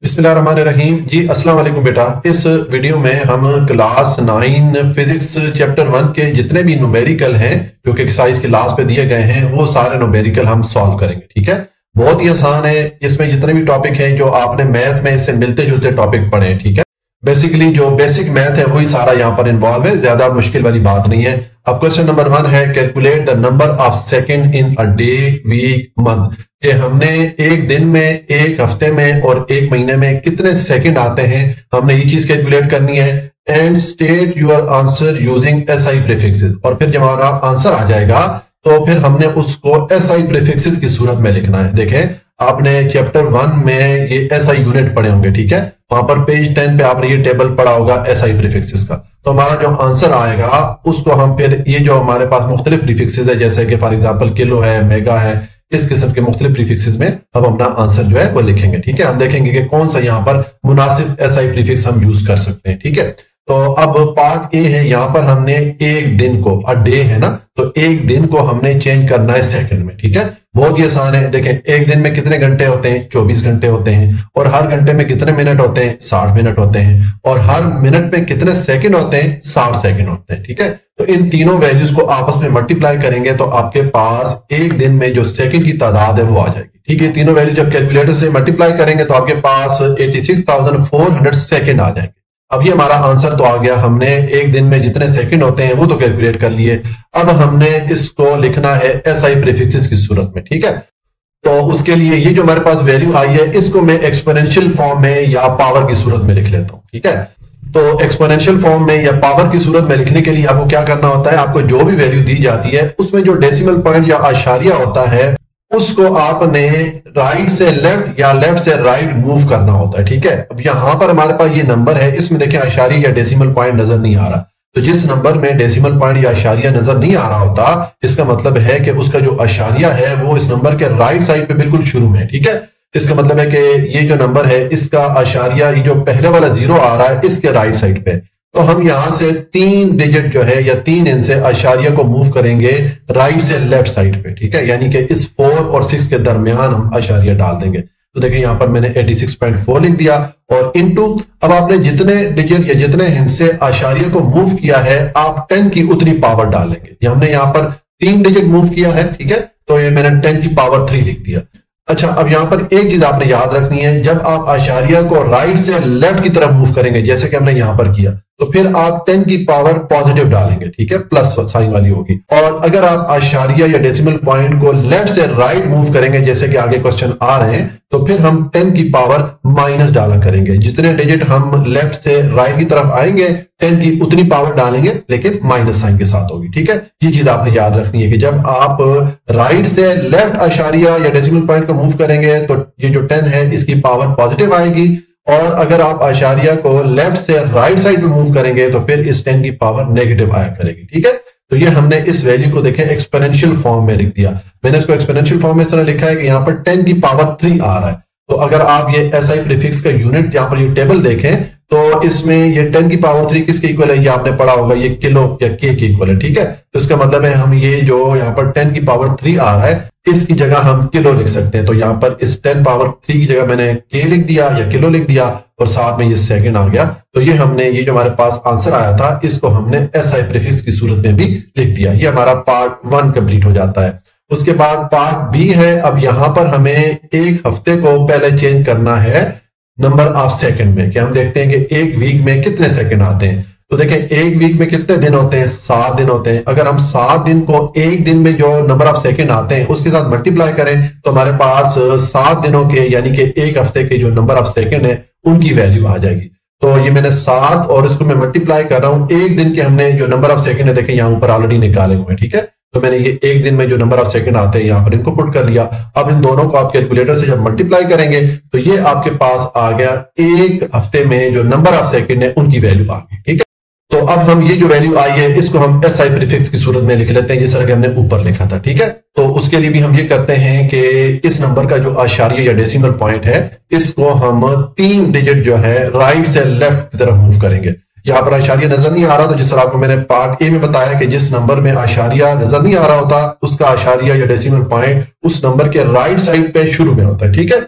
बिस्मिल्लाहिर्रहमानिर्रहीम जी। अस्सलाम वालेकुम बेटा। इस वीडियो में हम क्लास 9 फिजिक्स चैप्टर 1 के जितने भी न्यूमेरिकल हैं जो कि एक्सरसाइज के लास्ट पे दिए गए हैं वो सारे न्यूमेरिकल हम सॉल्व करेंगे। ठीक है, बहुत ही आसान है। इसमें जितने भी टॉपिक हैं जो आपने मैथ में इससे मिलते जुलते टॉपिक पढ़े हैं, ठीक है, बेसिकली जो बेसिक मैथ है वही सारा यहाँ पर इन्वॉल्व है, ज्यादा मुश्किल वाली बात नहीं है। अब क्वेश्चन नंबर 1 है calculate the number of second in a day week month. कि हमने एक दिन में, एक हफ्ते में और एक महीने में कितने सेकंड आते हैं, हमने ये चीज कैलकुलेट करनी है। And state your answer using SI prefixes. और फिर जब हमारा आंसर आ जाएगा तो फिर हमने उसको एसआई प्रीफिक्सेस की सूरत में लिखना है। देखें, आपने चैप्टर 1 में ये एसआई यूनिट पढ़े होंगे, ठीक है, वहां पर पेज 10 पे आपने ये टेबल पढ़ा होगा एसआई प्रीफिक्सेस का। तो हमारा जो आंसर आएगा उसको हम फिर ये जो हमारे पास मुख्तलिफ प्रीफिक्सेस है, जैसे कि फॉर एग्जांपल किलो है, मेगा है, इस किस्म के मुख्तलिफ प्रीफिक्सेस में हम अपना आंसर जो है वो लिखेंगे। ठीक है, हम देखेंगे कि कौन सा यहाँ पर मुनासिब एसआई प्रीफिक्स हम यूज कर सकते हैं। ठीक है, तो अब पार्ट ए है, यहां पर हमने एक दिन को, अ डे है ना, तो एक दिन को हमने चेंज करना है सेकंड में। ठीक है, बहुत ही आसान है। देखें, एक दिन में कितने घंटे होते हैं? 24 घंटे होते हैं। और हर घंटे में कितने मिनट होते हैं? 60 मिनट होते हैं। और हर मिनट में कितने सेकंड होते हैं? 60 सेकंड होते हैं। ठीक है, तो इन तीनों वैल्यूज को आपस में मल्टीप्लाई करेंगे तो आपके पास एक दिन में जो सेकंड की तादाद है वो आ जाएगी। ठीक है, तीनों वैल्यू जब कैलकुलेटर से मल्टीप्लाई करेंगे तो आपके पास 86,400 सेकंड आ जाएंगे। अब ये हमारा आंसर तो आ गया। हमने एक दिन में जितने सेकंड होते हैं वो तो कैलकुलेट कर लिए। अब हमने इसको लिखना है एसआई प्रीफिक्सेस की सूरत में। ठीक है, तो उसके लिए ये जो हमारे पास वैल्यू आई है इसको मैं एक्सपोनेंशियल फॉर्म में या पावर की सूरत में लिख लेता हूं। ठीक है, तो एक्सपोनेंशियल फॉर्म में या पावर की सूरत में लिखने के लिए आपको क्या करना होता है, आपको जो भी वैल्यू दी जाती है उसमें जो डेसिमल पॉइंट या आशारिया होता है उसको आपने राइट से लेफ्ट या लेफ्ट से राइट मूव करना होता है। ठीक है, अब यहां पर हमारे पास ये नंबर है, इसमें देखें आशारिया या डेसिमल पॉइंट नजर नहीं आ रहा। तो जिस नंबर में डेसिमल पॉइंट या आशारिया नजर नहीं आ रहा होता, इसका मतलब है कि उसका जो आशारिया है वो इस नंबर के राइट साइड पे बिल्कुल शुरू में। ठीक है, इसका मतलब है कि ये जो नंबर है इसका आशारिया, ये जो पहले वाला 0 आ रहा है, इसके राइट साइड पे। तो हम यहां से 3 डिजिट जो है या 3 इंच से आशारिया को मूव करेंगे राइट से लेफ्ट साइड पे। ठीक है, यानी कि इस 4 और 6 के दरमियान हम आशारिया डाल देंगे। तो देखिए यहां पर मैंने 86.4 लिख दिया और इनटू, अब आपने जितने डिजिट या जितने इंच से आशारिया को मूव किया है आप 10 की उतनी पावर डालेंगे। हमने यहां पर 3 डिजिट मूव किया है, ठीक है, तो ये मैंने 10 की पावर 3 लिख दिया। अच्छा, अब यहां पर एक चीज आपने याद रखनी है, जब आप आशारिया को राइट से लेफ्ट की तरफ मूव करेंगे जैसे कि हमने यहां पर किया, तो फिर आप 10 की पावर पॉजिटिव डालेंगे। ठीक है, प्लस साइन वाली होगी। और अगर आप आशारिया या डेसिमल पॉइंट को लेफ्ट से राइट मूव करेंगे जैसे कि आगे क्वेश्चन आ रहे हैं, तो फिर हम 10 की पावर माइनस डाला करेंगे। जितने डिजिट हम लेफ्ट से राइट की तरफ आएंगे 10 की उतनी पावर डालेंगे, लेकिन माइनस साइन के साथ होगी। ठीक है, ये चीज आपने याद रखनी है कि जब आप राइट से लेफ्ट आशारिया या डेसिमल पॉइंट को मूव करेंगे तो ये जो 10 है इसकी पावर पॉजिटिव आएगी, और अगर आप आशारिया को लेफ्ट से राइट साइड पे मूव करेंगे तो फिर इस 10 की पावर नेगेटिव आया करेगी। ठीक है, तो ये हमने इस वैल्यू को देखें एक्सपोनेंशियल फॉर्म में लिख दिया। मैंने इसको एक्सपोनेंशियल फॉर्म में इस तरह लिखा है कि यहाँ पर 10 की पावर 3 आ रहा है। तो अगर आप ये एसआई प्रीफिक्स का यूनिट यहाँ पर ये टेबल देखें तो इसमें ये 10 की पावर 3 किसके इक्वल है, ये आपने पढ़ा होगा, ये किलो या के इक्वल है। ठीक है, तो इसका मतलब है हम ये जो यहाँ पर 10 की पावर 3 आ रहा है इसकी जगह हम किलो लिख सकते हैं। तो यहाँ पर इस 10 पावर 3 की जगह मैंने के लिख दिया या किलो लिख दिया और साथ में ये सेकंड आ गया। तो ये हमने, ये जो हमारे पास आंसर आया था इसको हमने एसआई प्रीफिक्स की सूरत में भी लिख दिया। ये हमारा पार्ट 1 कंप्लीट हो जाता है। उसके बाद पार्ट बी है। अब यहां पर हमें एक हफ्ते को पहले चेंज करना है नंबर ऑफ सेकंड में, कि हम देखते हैं कि एक वीक में कितने सेकंड आते हैं। तो देखें, एक वीक में कितने दिन होते हैं? 7 दिन होते हैं। अगर हम 7 दिन को एक दिन में जो नंबर ऑफ सेकंड आते हैं उसके साथ मल्टीप्लाई करें तो हमारे पास 7 दिनों के यानी कि एक हफ्ते के जो नंबर ऑफ सेकंड है उनकी वैल्यू आ जाएगी। तो ये मैंने 7 और इसको मैं मल्टीप्लाई कर रहा हूं। एक दिन के हमने जो नंबर ऑफ सेकंड है देखें यहाँ ऊपर ऑलरेडी निकाले हुए हैं। ठीक है, तो मैंने ये एक दिन में जो नंबर ऑफ सेकंड आते हैं यहाँ पर इनको पुट कर लिया। अब इन दोनों को आप कैलकुलेटर से जब मल्टीप्लाई करेंगे तो ये आपके पास आ गया एक हफ्ते में जो नंबर ऑफ सेकंड है उनकी वैल्यू आ गई। ठीक है, तो अब हम ये जो वैल्यू आई है इसको हम एसआई प्रीफिक्स की सूरत में लिख लेते हैं जिस तरह के हमने ऊपर लिखा था। ठीक है, तो उसके लिए भी हम ये करते हैं कि इस नंबर का जो आशारिया या डेसिमल पॉइंट है इसको हम 3 डिजिट जो है राइट से लेफ्ट की तरफ मूव करेंगे। यहाँ पर आशारिया नजर नहीं आ रहा, तो जिस तरह आपको मैंने पार्ट ए में बताया कि जिस नंबर में आशारिया नजर नहीं आ रहा होता उसका आशारिया या डेसिमल पॉइंट उस नंबर के राइट साइड पे शुरू में होता है। ठीक है,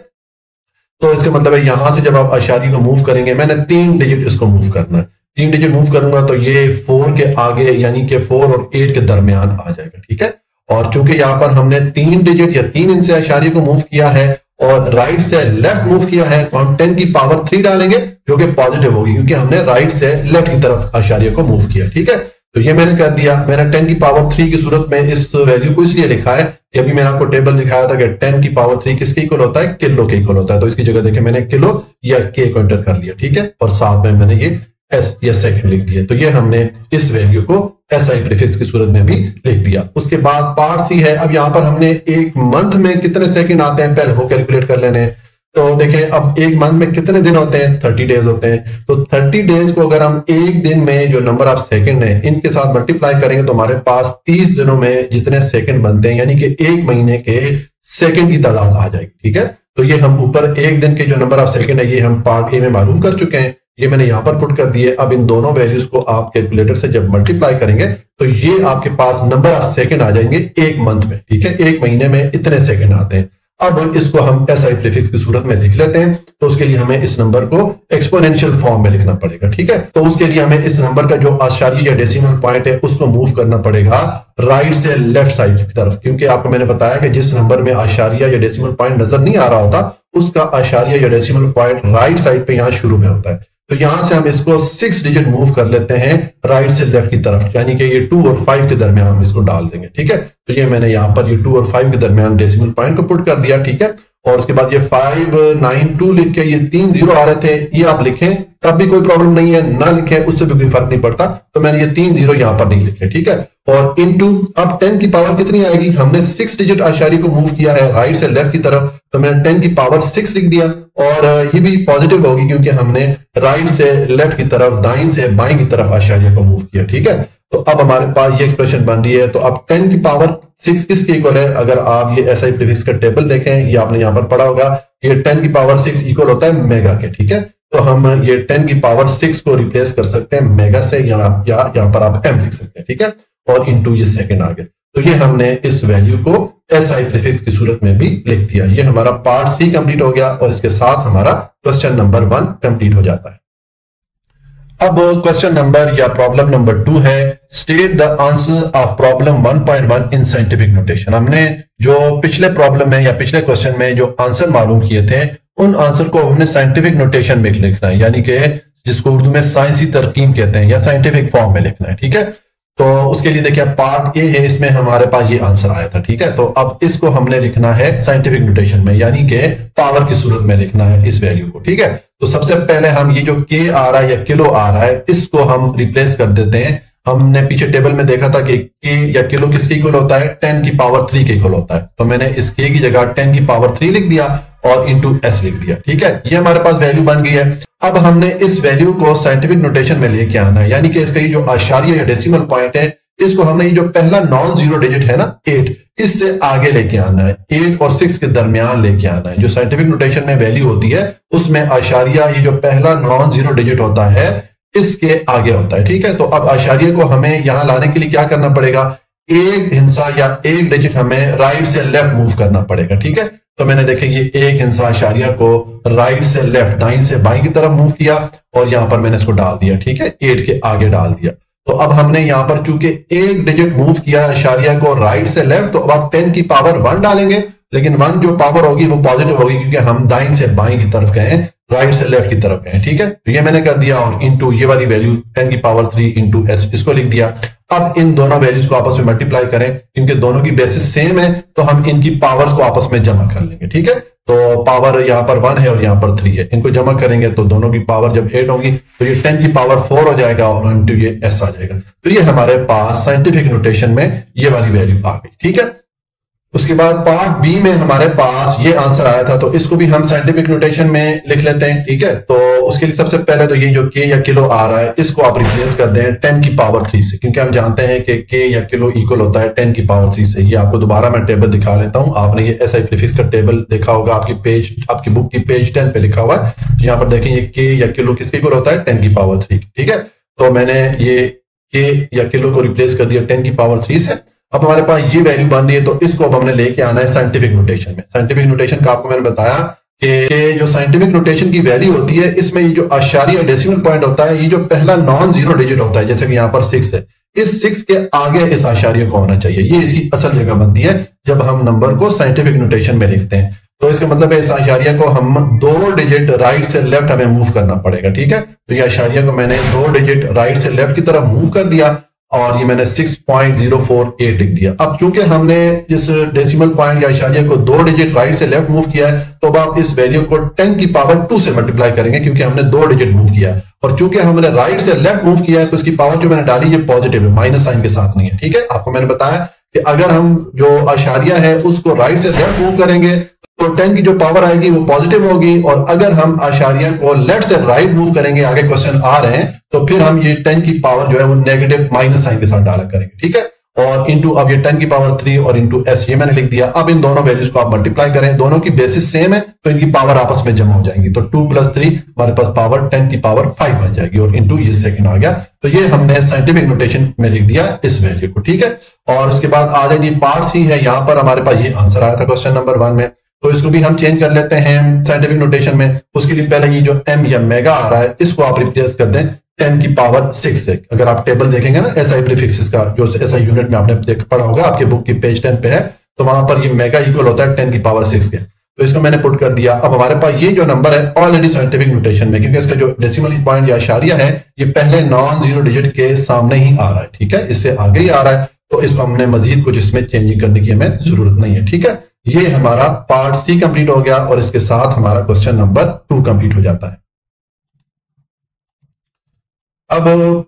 तो इसका मतलब है यहां से जब आप आशारी को मूव करेंगे, मैंने 3 डिजिट इसको मूव करना है, 3 डिजिट मूव करूंगा तो ये 4 के आगे यानी कि 4 और 8 के दरमियान आ जाएगा, ठीक है। और चूंकि यहाँ पर हमने 3 डिजिट या 3 इंच से आशारी को मूव किया है और राइट से लेफ्ट मूव किया है, तो हम 10 की पावर 3 डालेंगे जो कि पॉजिटिव होगी, क्योंकि हमने राइट से लेफ्ट की तरफ आशारिया को मूव किया, ठीक है। तो ये मैंने कर दिया। मैंने 10 की पावर 3 की सूरत में इस वैल्यू को इसलिए लिखा है कि अभी मैंने आपको टेबल दिखाया था कि 10 की पावर 3 किसके इक्वल होता है, किलो के इक्वल होता है। तो इसकी जगह देखें मैंने किलो या के को एंटर कर लिया, ठीक है, और साथ में मैंने ये एस या सेकंड लिख दिया। तो ये हमने इस वैल्यू को एसआई प्रीफिक्स की सूरत में भी लिख दिया। उसके बाद पार्ट सी है। अब यहां पर हमने एक मंथ में कितने सेकंड आते हैं पहले वो कैलकुलेट कर लेने। तो देखें अब एक मंथ में कितने दिन होते हैं, 30 डेज होते हैं। तो 30 डेज को अगर हम एक दिन में जो नंबर ऑफ सेकंड है इनके साथ मल्टीप्लाई करेंगे तो हमारे पास 30 दिनों में जितने सेकंड बनते हैं यानी कि एक महीने के सेकंड की तादाद आ जाएगी, ठीक है। तो ये हम ऊपर एक दिन के जो नंबर ऑफ सेकंड है ये हम पार्ट ए में मालूम कर चुके हैं, ये मैंने यहां पर पुट कर दिए। अब इन दोनों वैल्यूज को आप कैलकुलेटर से जब मल्टीप्लाई करेंगे तो ये आपके पास नंबर ऑफ सेकंड आ जाएंगे एक मंथ में, ठीक है। एक महीने में इतने सेकंड आते हैं। अब इसको हम एसआई प्रीफिक्स की सूरत में लिख लेते हैं। तो उसके लिए हमें इस नंबर को एक्सपोनेंशियल फॉर्म में लिखना पड़ेगा, ठीक है। तो उसके लिए हमें इस नंबर का जो आशारी या डेसिमल पॉइंट है उसको मूव करना पड़ेगा राइट से लेफ्ट साइड की तरफ, क्योंकि आपको मैंने बताया कि जिस नंबर में आशारिया या डेसिमल पॉइंट नजर नहीं आ रहा होता उसका आशारिया या डेसिमल पॉइंट राइट साइड पे यहां शुरू में होता है। तो यहां से हम इसको 6 डिजिट मूव कर लेते हैं राइट से लेफ्ट की तरफ, यानी कि ये 2 और 5 के दरमियान हम इसको डाल देंगे, ठीक है। तो ये मैंने यहां पर ये 2 और 5 के दरमियान डेसिमल पॉइंट को पुट कर दिया, ठीक है। और उसके बाद ये 592 लिख के ये 3 0 आ रहे थे, ये आप लिखें तब भी कोई प्रॉब्लम नहीं है, ना लिखें उससे भी कोई फर्क नहीं पड़ता। तो मैंने ये 3 0 यहां पर नहीं लिखे, ठीक है। और इनटू अब 10 की पावर कितनी आएगी, हमने 6 डिजिट आशारी को मूव किया है राइट से लेफ्ट की तरफ, तो मैंने 10 की पावर 6 लिख दिया। और ये भी पॉजिटिव होगी क्योंकि हमने राइट से लेफ्ट की तरफ दाईं से बाईं की तरफ आशारिया को मूव किया, ठीक है। तो अब हमारे पास ये एक्सप्रेशन बन रही है। तो अब 10 की पावर 6 किसके इक्वल है, अगर आप ये एसआई प्रीफिक्स का टेबल देखें, ये आपने यहां पर पढ़ा होगा, ये 10 की पावर 6 इक्वल होता है मेगा के, ठीक है। तो हम ये 10 की पावर 6 को रिप्लेस कर सकते हैं मेगा से, या यहां पर आप एम लिख सकते हैं, ठीक है। और इनटू ये सेकंड आ गया। तो ये हमने इस वैल्यू को एसआई प्रीफिक्स की सूरत में भी लिख दिया। ये हमारा पार्ट सी कंप्लीट हो गया और इसके साथ हमारा क्वेश्चन नंबर 1 कंप्लीट हो जाता है। अब क्वेश्चन नंबर या प्रॉब्लम नंबर 2 है, state the answer of problem 1.1 in scientific notation. हमने जो पिछले प्रॉब्लम में या पिछले क्वेश्चन में जो आंसर मालूम किए थे उन आंसर को हमने साइंटिफिक नोटेशन में लिखना है, यानी कि जिसको उर्दू में साइंसी तरकीब कहते हैं या साइंटिफिक फॉर्म में लिखना है, ठीक है। तो उसके लिए देखिए पार्ट ए है, इसमें हमारे पास ये आंसर आया था, ठीक है। तो अब इसको हमने लिखना है साइंटिफिक नोटेशन में, यानी कि पावर की सूरत में लिखना है इस वैल्यू को, ठीक है। तो सबसे पहले हम ये जो के आ रहा है या किलो आ रहा है इसको हम रिप्लेस कर देते हैं। हमने पीछे टेबल में देखा था कि के या किलो किसके इक्वल होता है, 10 की पावर 3 के इक्वल होता है। तो मैंने इस के की जगह 10 की पावर 3 लिख दिया और इंटू एस लिख दिया, ठीक है। ये हमारे पास वैल्यू बन गई है। अब हमने इस वैल्यू को साइंटिफिक नोटेशन में लेके आना है, यानी कि इसका ये जो आशारिया या डेसिमल पॉइंट है इसको हमने ये जो पहला नॉन जीरो डिजिट है ना 8, इससे आगे लेके आना है, 8 और 6 के दरमियान लेके आना है। जो साइंटिफिक नोटेशन में वैल्यू होती है उसमें आशारिया ये जो पहला नॉन जीरो डिजिट होता है इसके आगे होता है, ठीक है। तो अब आशारिया को हमें यहां लाने के लिए क्या करना पड़ेगा, एक हिस्सा या एक डिजिट हमें राइट से लेफ्ट मूव करना पड़ेगा, ठीक है। तो मैंने देखे ये एक हिस्सा आशारिया को राइट से लेफ्ट दाईं से बाईं की तरफ मूव किया और यहां पर मैंने इसको डाल दिया, ठीक है, 8 के आगे डाल दिया। तो अब हमने यहां पर चूंकि एक डिजिट मूव किया आशारिया को राइट से लेफ्ट, तो अब आप 10 की पावर 1 डालेंगे, लेकिन 1 जो पावर होगी वो पॉजिटिव होगी क्योंकि हम दाईं से बाईं की तरफ गए, राइट से लेफ्ट की तरफ गए, ठीक है। तो ये मैंने कर दिया और इनटू ये वाली वैल्यू 10 की पावर 3 इंटू एस इसको लिख दिया। अब इन दोनों वैल्यूज को आपस में मल्टीप्लाई करें, क्योंकि दोनों की बेसिस सेम है तो हम इनकी पावर्स को आपस में जमा कर लेंगे, ठीक है। तो पावर यहाँ पर 1 है और यहाँ पर 3 है, इनको जमा करेंगे तो दोनों की पावर जब 8 होगी तो ये 10 की पावर 4 हो जाएगा और इनटू ये एस आ जाएगा। तो ये हमारे पास साइंटिफिक नोटेशन में ये वाली वैल्यू आ गई, ठीक है। उसके बाद पार्ट बी में हमारे पास ये आंसर आया था, तो इसको भी हम साइंटिफिक नोटेशन में लिख लेते हैं, ठीक है। तो उसके लिए सबसे पहले तो ये जो के या किलो आ रहा है इसको आप रिप्लेस कर दें 10 की पावर 3 से, क्योंकि हम जानते हैं कि के या किलो इक्वल होता है 10 की पावर 3 से। ये आपको दोबारा मैं टेबल दिखा लेता हूं, आपने ये एसआई प्रीफिक्स का टेबल देखा होगा आपकी बुक की पेज 10 पे लिखा हुआ है। यहाँ पर देखें ये के या किलो किसके इक्वल होता है, 10 की पावर 3, ठीक है। तो मैंने ये के या किलो को रिप्लेस कर दिया 10 की पावर 3 से। अब हमारे पास ये वैल्यू बन रही है, तो इसको अब हमने लेके आना है साइंटिफिक नोटेशन में। साइंटिफिक नोटेशन का आपको मैंने बताया कि जो साइंटिफिक नोटेशन की वैल्यू होती है, इसमें ये जो आशारिया डेसिमल पॉइंट होता है, ये जो पहला नॉन जीरो डिजिट होता है, जैसे कि यहाँ पर 6 है, इस 6 के आगे इस आशारिया को होना चाहिए। ये इसकी असल जगह बनती है जब हम नंबर को साइंटिफिक नोटेशन में लिखते हैं। तो इसका मतलब है इस आशारिया को हम 2 डिजिट राइट से लेफ्ट हमें मूव करना पड़ेगा, ठीक है। तो ये आशारिया को मैंने 2 डिजिट राइट से लेफ्ट की तरफ मूव कर दिया और ये मैंने 6.048 लिख दिया। अब चूंकि हमने इस डेसिमल पॉइंट या आशारिया को 2 डिजिट राइट से लेफ्ट मूव किया है, तो अब आप इस वैल्यू को 10 की पावर 2 से मल्टीप्लाई करेंगे, क्योंकि हमने 2 डिजिट मूव किया है। और चूंकि हमने राइट से लेफ्ट मूव किया है, तो इसकी पावर जो मैंने डाली ये पॉजिटिव है, माइनस साइन के साथ नहीं है, ठीक है। आपको मैंने बताया कि अगर हम जो आशारिया है उसको राइट से लेफ्ट मूव करेंगे तो 10 की जो पावर आएगी वो पॉजिटिव होगी, और अगर हम आशारिया को लेफ्ट से राइट मूव करेंगे, आगे क्वेश्चन आ रहे हैं, तो फिर हम ये 10 की पावर जो है वो नेगेटिव माइनस साइन के साथ डाला करेंगे, ठीक है। और इंटू अब ये 10 की पावर 3 और इंटू एस ये मैंने लिख दिया। अब इन दोनों वैल्यूज को आप मल्टीप्लाई करें, दोनों की बेसिस सेम है तो इनकी पावर आपस में जमा हो जाएंगी। तो 2 + 3 हमारे पास पावर 10 की पावर 5 बन जाएगी, और इंटू ये सेकंड आ गया। तो ये हमने साइंटिफिक नोटेशन में लिख दिया इस वैल्यू को, ठीक है। और उसके बाद आ जाएगी पार्ट सी है, यहां पर हमारे पास ये आंसर आया था क्वेश्चन नंबर 1 में, तो इसको भी हम चेंज कर लेते हैं साइंटिफिक नोटेशन में। उसके लिए पहले ये जो एम या मेगा आ रहा है इसको आप रिप्लेस कर दें 10 की पावर 6 से। अगर आप टेबल देखेंगे ना एसआई प्रीफिक्सेस का, जो एसआई यूनिट में आपने पढ़ा होगा, आपके बुक की पेज 10 पे है, तो वहां पर ये मेगा इक्वल होता है 10 की पावर 6 के। तो इसको मैंने पुट कर दिया। अब हमारे पास ये जो नंबर है ऑलरेडी साइंटिफिक नोटेशन में, क्योंकि इसका जो डेसिमल पॉइंट या आशारिया है ये पहले नॉन जीरो डिजिट के सामने ही आ रहा है, ठीक है, इससे आगे ही आ रहा है। तो इसको हमने मजीद कुछ इसमें चेंजिंग करने की हमें जरूरत नहीं है, ठीक है। ये हमारा पार्ट सी कंप्लीट हो गया, और इसके साथ हमारा क्वेश्चन नंबर 2 कंप्लीट हो जाता है। अब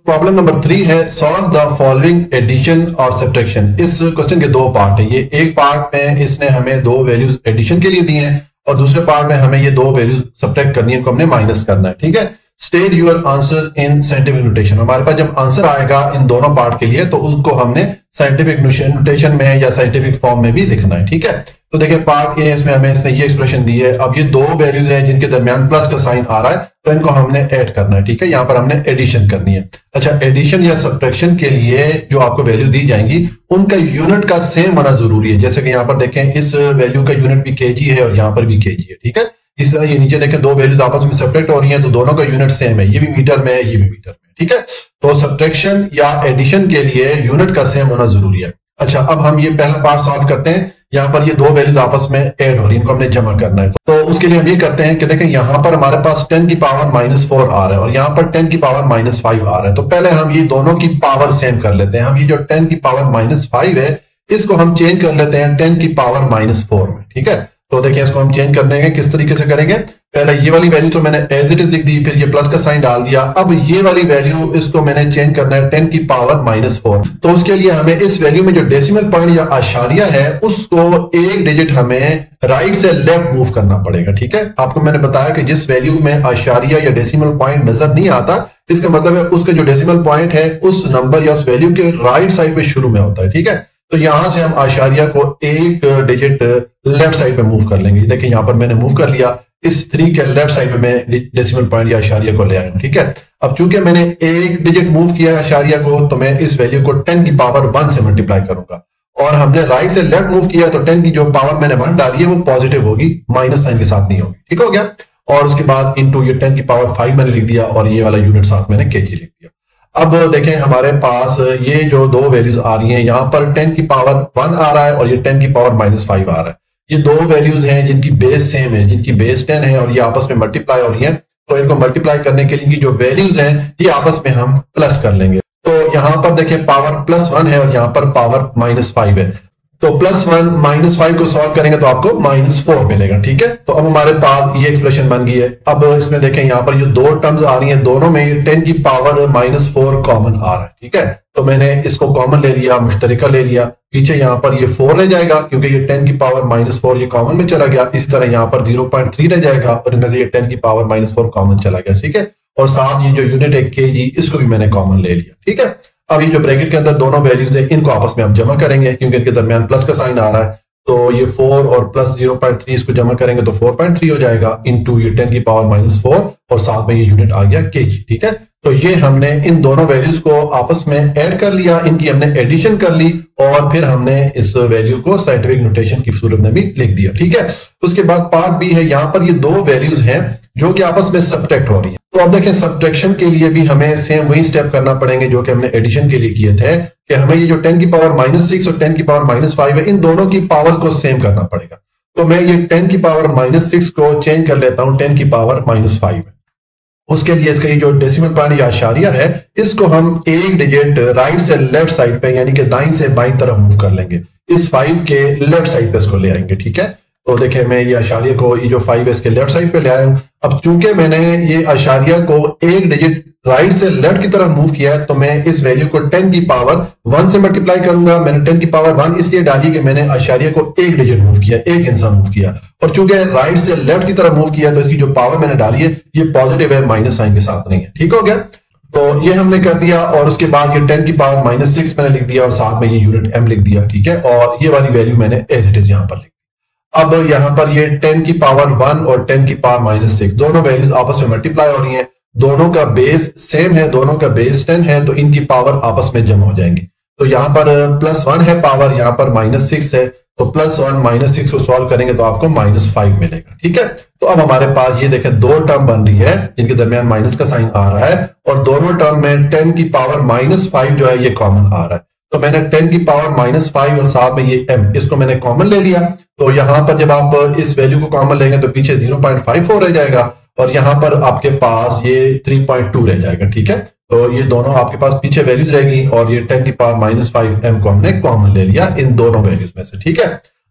प्रॉब्लम नंबर 3 है, सॉल्व द फॉलोइंग एडिशन और सब्ट्रैक्शन। इस क्वेश्चन के 2 पार्ट है। ये एक पार्ट में इसने हमें 2 वैल्यूज एडिशन के लिए दी हैं, और दूसरे पार्ट में हमें ये 2 वैल्यूज सब्ट्रैक्ट करनी है, इनको हमने माइनस करना है, ठीक है। State your answer in scientific notation. हमारे पास जब आंसर आएगा इन दोनों पार्ट के लिए, तो उसको हमने साइंटिफिक नोटेशन में या साइंटिफिक फॉर्म में भी लिखना है, ठीक है। तो देखिए पार्ट ए, इसमें हमें इसने ये एक्सप्रेशन दी है। अब ये 2 वैल्यूज हैं जिनके दरमियान प्लस का साइन आ रहा है, तो इनको हमने ऐड करना है, ठीक है। यहां पर हमने एडिशन करनी है। अच्छा, एडिशन या सब्ट्रैक्शन के लिए जो आपको वैल्यू दी जाएंगी उनका यूनिट का सेम होना जरूरी है। जैसे कि यहाँ पर देखें, इस वैल्यू का यूनिट भी केजी है और यहाँ पर भी केजी है, ठीक है। इस तरह ये नीचे देखें 2 वैल्यूज आपस में सेपरेट हो रही हैं, तो दोनों का यूनिट सेम है, ये भी मीटर में है, ये भी मीटर में, ठीक है। तो सब्ट्रैक्शन या एडिशन के लिए यूनिट का सेम होना जरूरी है। अच्छा, अब हम ये पहला पार्ट सॉल्व करते हैं। यहाँ पर ये 2 वैल्यूज आपस में ऐड हो रही है, इनको हमने जमा करना है। तो उसके लिए हम ये करते हैं कि देखें यहाँ पर हमारे पास 10 की पावर -4 आ रहा है, और यहाँ पर 10 की पावर -5 आ रहा है। तो पहले हम ये दोनों की पावर सेम कर लेते हैं। हम ये जो 10 की पावर -5 है इसको हम चेंज कर लेते हैं 10 की पावर -4 में, ठीक है। तो देखिए इसको हम चेंज कर देंगे, किस तरीके से करेंगे। पहले ये वाली वैल्यू तो मैंने एज इट इज लिख दी, फिर ये प्लस का साइन डाल दिया। अब ये वाली वैल्यू इसको मैंने चेंज करना है 10 की पावर -4। तो उसके लिए हमें इस वैल्यू में जो डेसिमल पॉइंट या आशारिया है उसको एक डिजिट हमें राइट से लेफ्ट मूव करना पड़ेगा, ठीक है। आपको मैंने बताया कि जिस वैल्यू में आशारिया या डेसिमल पॉइंट नजर नहीं आता, इसका मतलब है उसका जो डेसिमल पॉइंट है उस नंबर या उस वैल्यू के राइट साइड पे शुरू में होता है, ठीक है। तो यहां से हम आशारिया को एक डिजिट लेफ्ट साइड पे मूव कर लेंगे। देखिए यहां पर मैंने मूव कर लिया, इस 3 के लेफ्ट साइड पे मैं डेसिमल पॉइंट या आशारिया को ले आया, ठीक है। अब चूंकि मैंने एक डिजिट मूव किया है आशारिया को, तो मैं इस वैल्यू को 10 की पावर 1 से मल्टीप्लाई करूंगा, और हमने राइट से लेफ्ट मूव किया, तो 10 की जो पावर मैंने 1 डाली है वो पॉजिटिव होगी, माइनस साइन के साथ नहीं होगी, ठीक हो गया। और उसके बाद इंटू ये 10 की पावर 5 मैंने लिख दिया, और ये वाला यूनिट साथ मैंने केजी लिख दिया। अब देखें हमारे पास ये जो 2 वैल्यूज आ रही हैं, यहां पर 10 की पावर 1 आ रहा है और ये 10 की पावर -5 आ रहा है। ये 2 वैल्यूज हैं जिनकी बेस सेम है, जिनकी बेस 10 है, और ये आपस में मल्टीप्लाई हो रही हैं। तो इनको मल्टीप्लाई करने के लिए जो वैल्यूज हैं ये आपस में हम प्लस कर लेंगे। तो यहां पर देखें पावर +1 है और यहां पर पावर -5 है। तो +1 -5 को सॉल्व करेंगे तो आपको -4 मिलेगा, ठीक है। तो अब हमारे पास ये एक्सप्रेशन बन गई है। अब इसमें देखें यहाँ पर ये 2 टर्म्स आ रही हैं, दोनों में 10 की पावर -4 कॉमन आ रहा है, ठीक है। तो मैंने इसको कॉमन ले लिया, मुश्तरिका ले लिया। पीछे यहाँ पर ये 4 रह जाएगा, क्योंकि ये 10 की पावर -4 ये कॉमन में चला गया। इसी तरह यहाँ पर 0.3 रह जाएगा, और इनमें से ये 10 की पावर -4 कॉमन चला गया, ठीक है। और साथ ये जो यूनिट है केजी, इसको भी मैंने कॉमन ले लिया, ठीक है। अब ये जो ब्रैकेट के अंदर दोनों वैल्यूज है इनको आपस में हम जमा करेंगे, क्योंकि इनके दरमियान प्लस का साइन आ रहा है। तो ये 4 और प्लस 0.3 इसको जमा करेंगे तो 4.3 हो जाएगा, इंटू ये 10 की पावर -4 और साथ में ये यूनिट आ गया केजी, ठीक है। तो ये हमने इन दोनों वैल्यूज को आपस में ऐड कर लिया, इनकी हमने एडिशन कर ली और फिर हमने इस वैल्यू को साइंटिफिक नोटेशन की सूरत में भी लिख दिया। ठीक है, उसके बाद पार्ट बी है, यहां पर ये दो वैल्यूज हैं जो कि आपस में सब्ट्रैक्ट हो रही है। तो अब देखें, सब्ट्रैक्शन के लिए भी हमें सेम वही स्टेप करना पड़ेंगे जो कि हमने एडिशन के लिए किए थे, कि हमें ये जो 10 की पावर -6 और 10 की पावर -5 है, इन दोनों की पावर को सेम करना पड़ेगा। तो मैं ये 10 की पावर -6 को चेंज कर लेता हूं 10 की पावर -5 में। उसके लिए इसका ये जो डेसिमल पॉइंट या आशारिया है, इसको हम एक डिजिट राइट से लेफ्ट साइड पे यानी कि दाईं से बाईं तरफ मूव कर लेंगे, इस 5 के लेफ्ट साइड पे इसको ले आएंगे। ठीक है, तो देखिए मैं ये आशारिया को, ये जो 5 है इसके लेफ्ट साइड पे ले आया हूं। अब चूंकि मैंने ये आशारिया को एक डिजिट राइट से लेफ्ट की तरफ मूव किया है, तो मैं इस वैल्यू को 10 की पावर 1 से मल्टीप्लाई करूंगा। मैंने 10 की पावर 1 इसलिए डाली कि मैंने आशारिया को एक डिजिट मूव किया, एक इंसा मूव किया, और चूंकि राइट से लेफ्ट की तरफ मूव किया तो इसकी जो पावर मैंने डाली है ये पॉजिटिव है, माइनस साइन के साथ नहीं है। ठीक हो गया, तो ये हमने कर दिया और उसके बाद ये 10 की पावर -6 मैंने लिख दिया और साथ में ये यूनिट m लिख दिया। ठीक है, और ये वाली वैल्यू मैंने एज इट इज यहां पर लिख। अब यहां पर ये 10 की पावर 1 और 10 की पावर -6 दोनों वैल्यूज आपस में मल्टीप्लाई हो रही हैं, दोनों का बेस सेम है, दोनों का बेस 10 है, तो इनकी पावर आपस में जमा हो जाएंगी। तो यहां पर +1 है पावर, यहां पर -6 है, तो +1 -6 को सॉल्व करेंगे तो आपको -5 मिलेगा। ठीक है, तो अब हमारे पास ये देखें दो टर्म बन रही है जिनके दरमियान माइनस का साइन आ रहा है, और दोनों टर्म में 10 की पावर -5 जो है ये कॉमन आ रहा है। तो मैंने 10 की पावर -5 और साथ में ये m इसको मैंने कॉमन ले लिया। तो यहां पर जब आप इस वैल्यू को कॉमन लेंगे तो पीछे 0.54 रह जाएगा और यहां पर आपके पास ये 3.2 रह जाएगा। ठीक है, तो ये दोनों आपके पास पीछे वैल्यूज रहेगी और ये 10 की पावर -5 m को हमने कॉमन ले लिया इन दोनों वैल्यूज में से। ठीक है,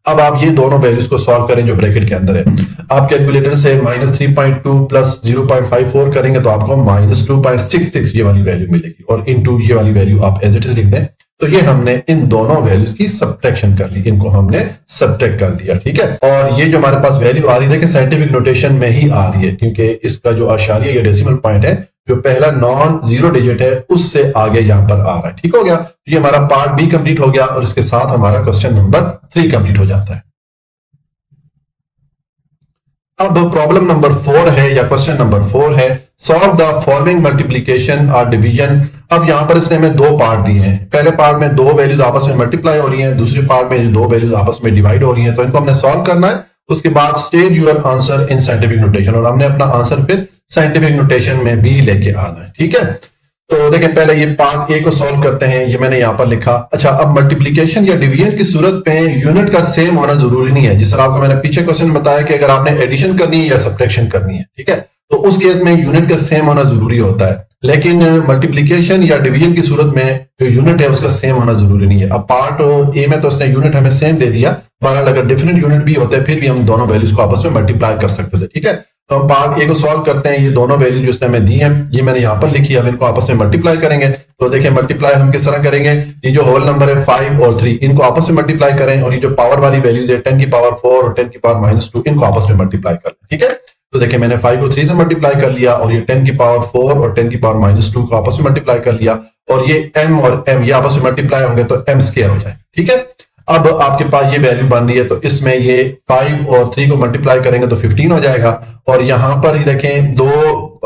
अब आप ये दोनों वैल्यूज को सॉल्व करें जो ब्रैकेट के अंदर है। आप कैलकुलेटर से -3.2 प्लस 0.54 करेंगे तो आपको -2.66 ये वाली वैल्यू मिलेगी, और इनटू ये वाली वैल्यू आप एज इट इज लिख दें। तो ये हमने इन दोनों वैल्यूज की सब्ट्रैक्शन कर ली, इनको हमने सब्ट्रैक्ट कर दिया। ठीक है, और ये जो हमारे पास वैल्यू आ रही है साइंटिफिक नोटेशन में ही आ रही है, क्योंकि इसका जो आशारिया या डेसिमल पॉइंट है जो पहला नॉन जीरो डिजिट है उससे आगे यहां पर आ रहा है। ठीक हो गया, तो ये हमारा पार्ट बी कंप्लीट हो गया और इसके साथ हमारा क्वेश्चन नंबर 3 कंप्लीट हो जाता है। अब प्रॉब्लम नंबर 4 है या क्वेश्चन नंबर 4 है, सॉल्व द फॉलोइंग मल्टीप्लीकेशन और डिवीजन। अब यहां पर इसने हमें दो पार्ट दिए हैं, पहले पार्ट में दो वैल्यूज आपस में मल्टीप्लाई हो रही हैं, दूसरे पार्ट में दो वैल्यूज आपस में डिवाइड हो रही हैं, तो इनको हमने सॉल्व करना है। उसके बाद state your answer in scientific notation, और हमने अपना आंसर फिर साइंटिफिक नोटेशन में भी लेके आना है। ठीक है, तो देखें पहले ये पार्ट ए को सॉल्व करते हैं, ये मैंने यहां पर लिखा। अच्छा, अब मल्टीप्लीकेशन या डिवीजन की सूरत पे यूनिट का सेम होना जरूरी नहीं है, जिस तरह आपको मैंने पीछे क्वेश्चन बताया कि अगर आपने एडिशन करनी है या सब्ट्रैक्शन करनी है, ठीक है, तो उस केस में यूनिट का सेम होना जरूरी होता है। लेकिन मल्टीप्लीकेशन या डिवीजन की सूरत में जो यूनिट है उसका सेम होना जरूरी नहीं है। अब पार्ट ए में तो उसने यूनिट हमें सेम दे दिया, बहरहाल अगर डिफरेंट यूनिट भी होते हैं फिर भी हम दोनों वैल्यूज को आपस में मल्टीप्लाई कर सकते थे। ठीक है, तो हम पार्ट ए को सॉल्व करते हैं। ये दोनों वैल्यू जो उसने हमें दी हैं ये मैंने यहाँ पर लिखी है, अब इनको आपस में मल्टीप्लाई करेंगे। तो देखिए मल्टीप्लाई हम किस तरह करेंगे, ये जो होल नंबर है 5 और 3 इनको आपस में मल्टीप्लाई करें, और ये जो पावर वाली वैल्यूज है 10 की पावर 4 और 10 की पावर -2 इनको आपस में मल्टीप्लाई करें। ठीक है, तो देखिए मैंने 5 को 3 से मल्टीप्लाई कर लिया और ये 10 की पावर 4 और 10 की पावर -2 को आपस में मल्टीप्लाई कर लिया, और ये m और m ये आपस में मल्टीप्लाई होंगे तो m स्क्वायर हो जाए। ठीक है, अब आपके पास ये वैल्यू बन रही है, तो इसमें ये 5 और 3 को मल्टीप्लाई करेंगे तो 15 हो जाएगा, और यहां पर ही देखें दो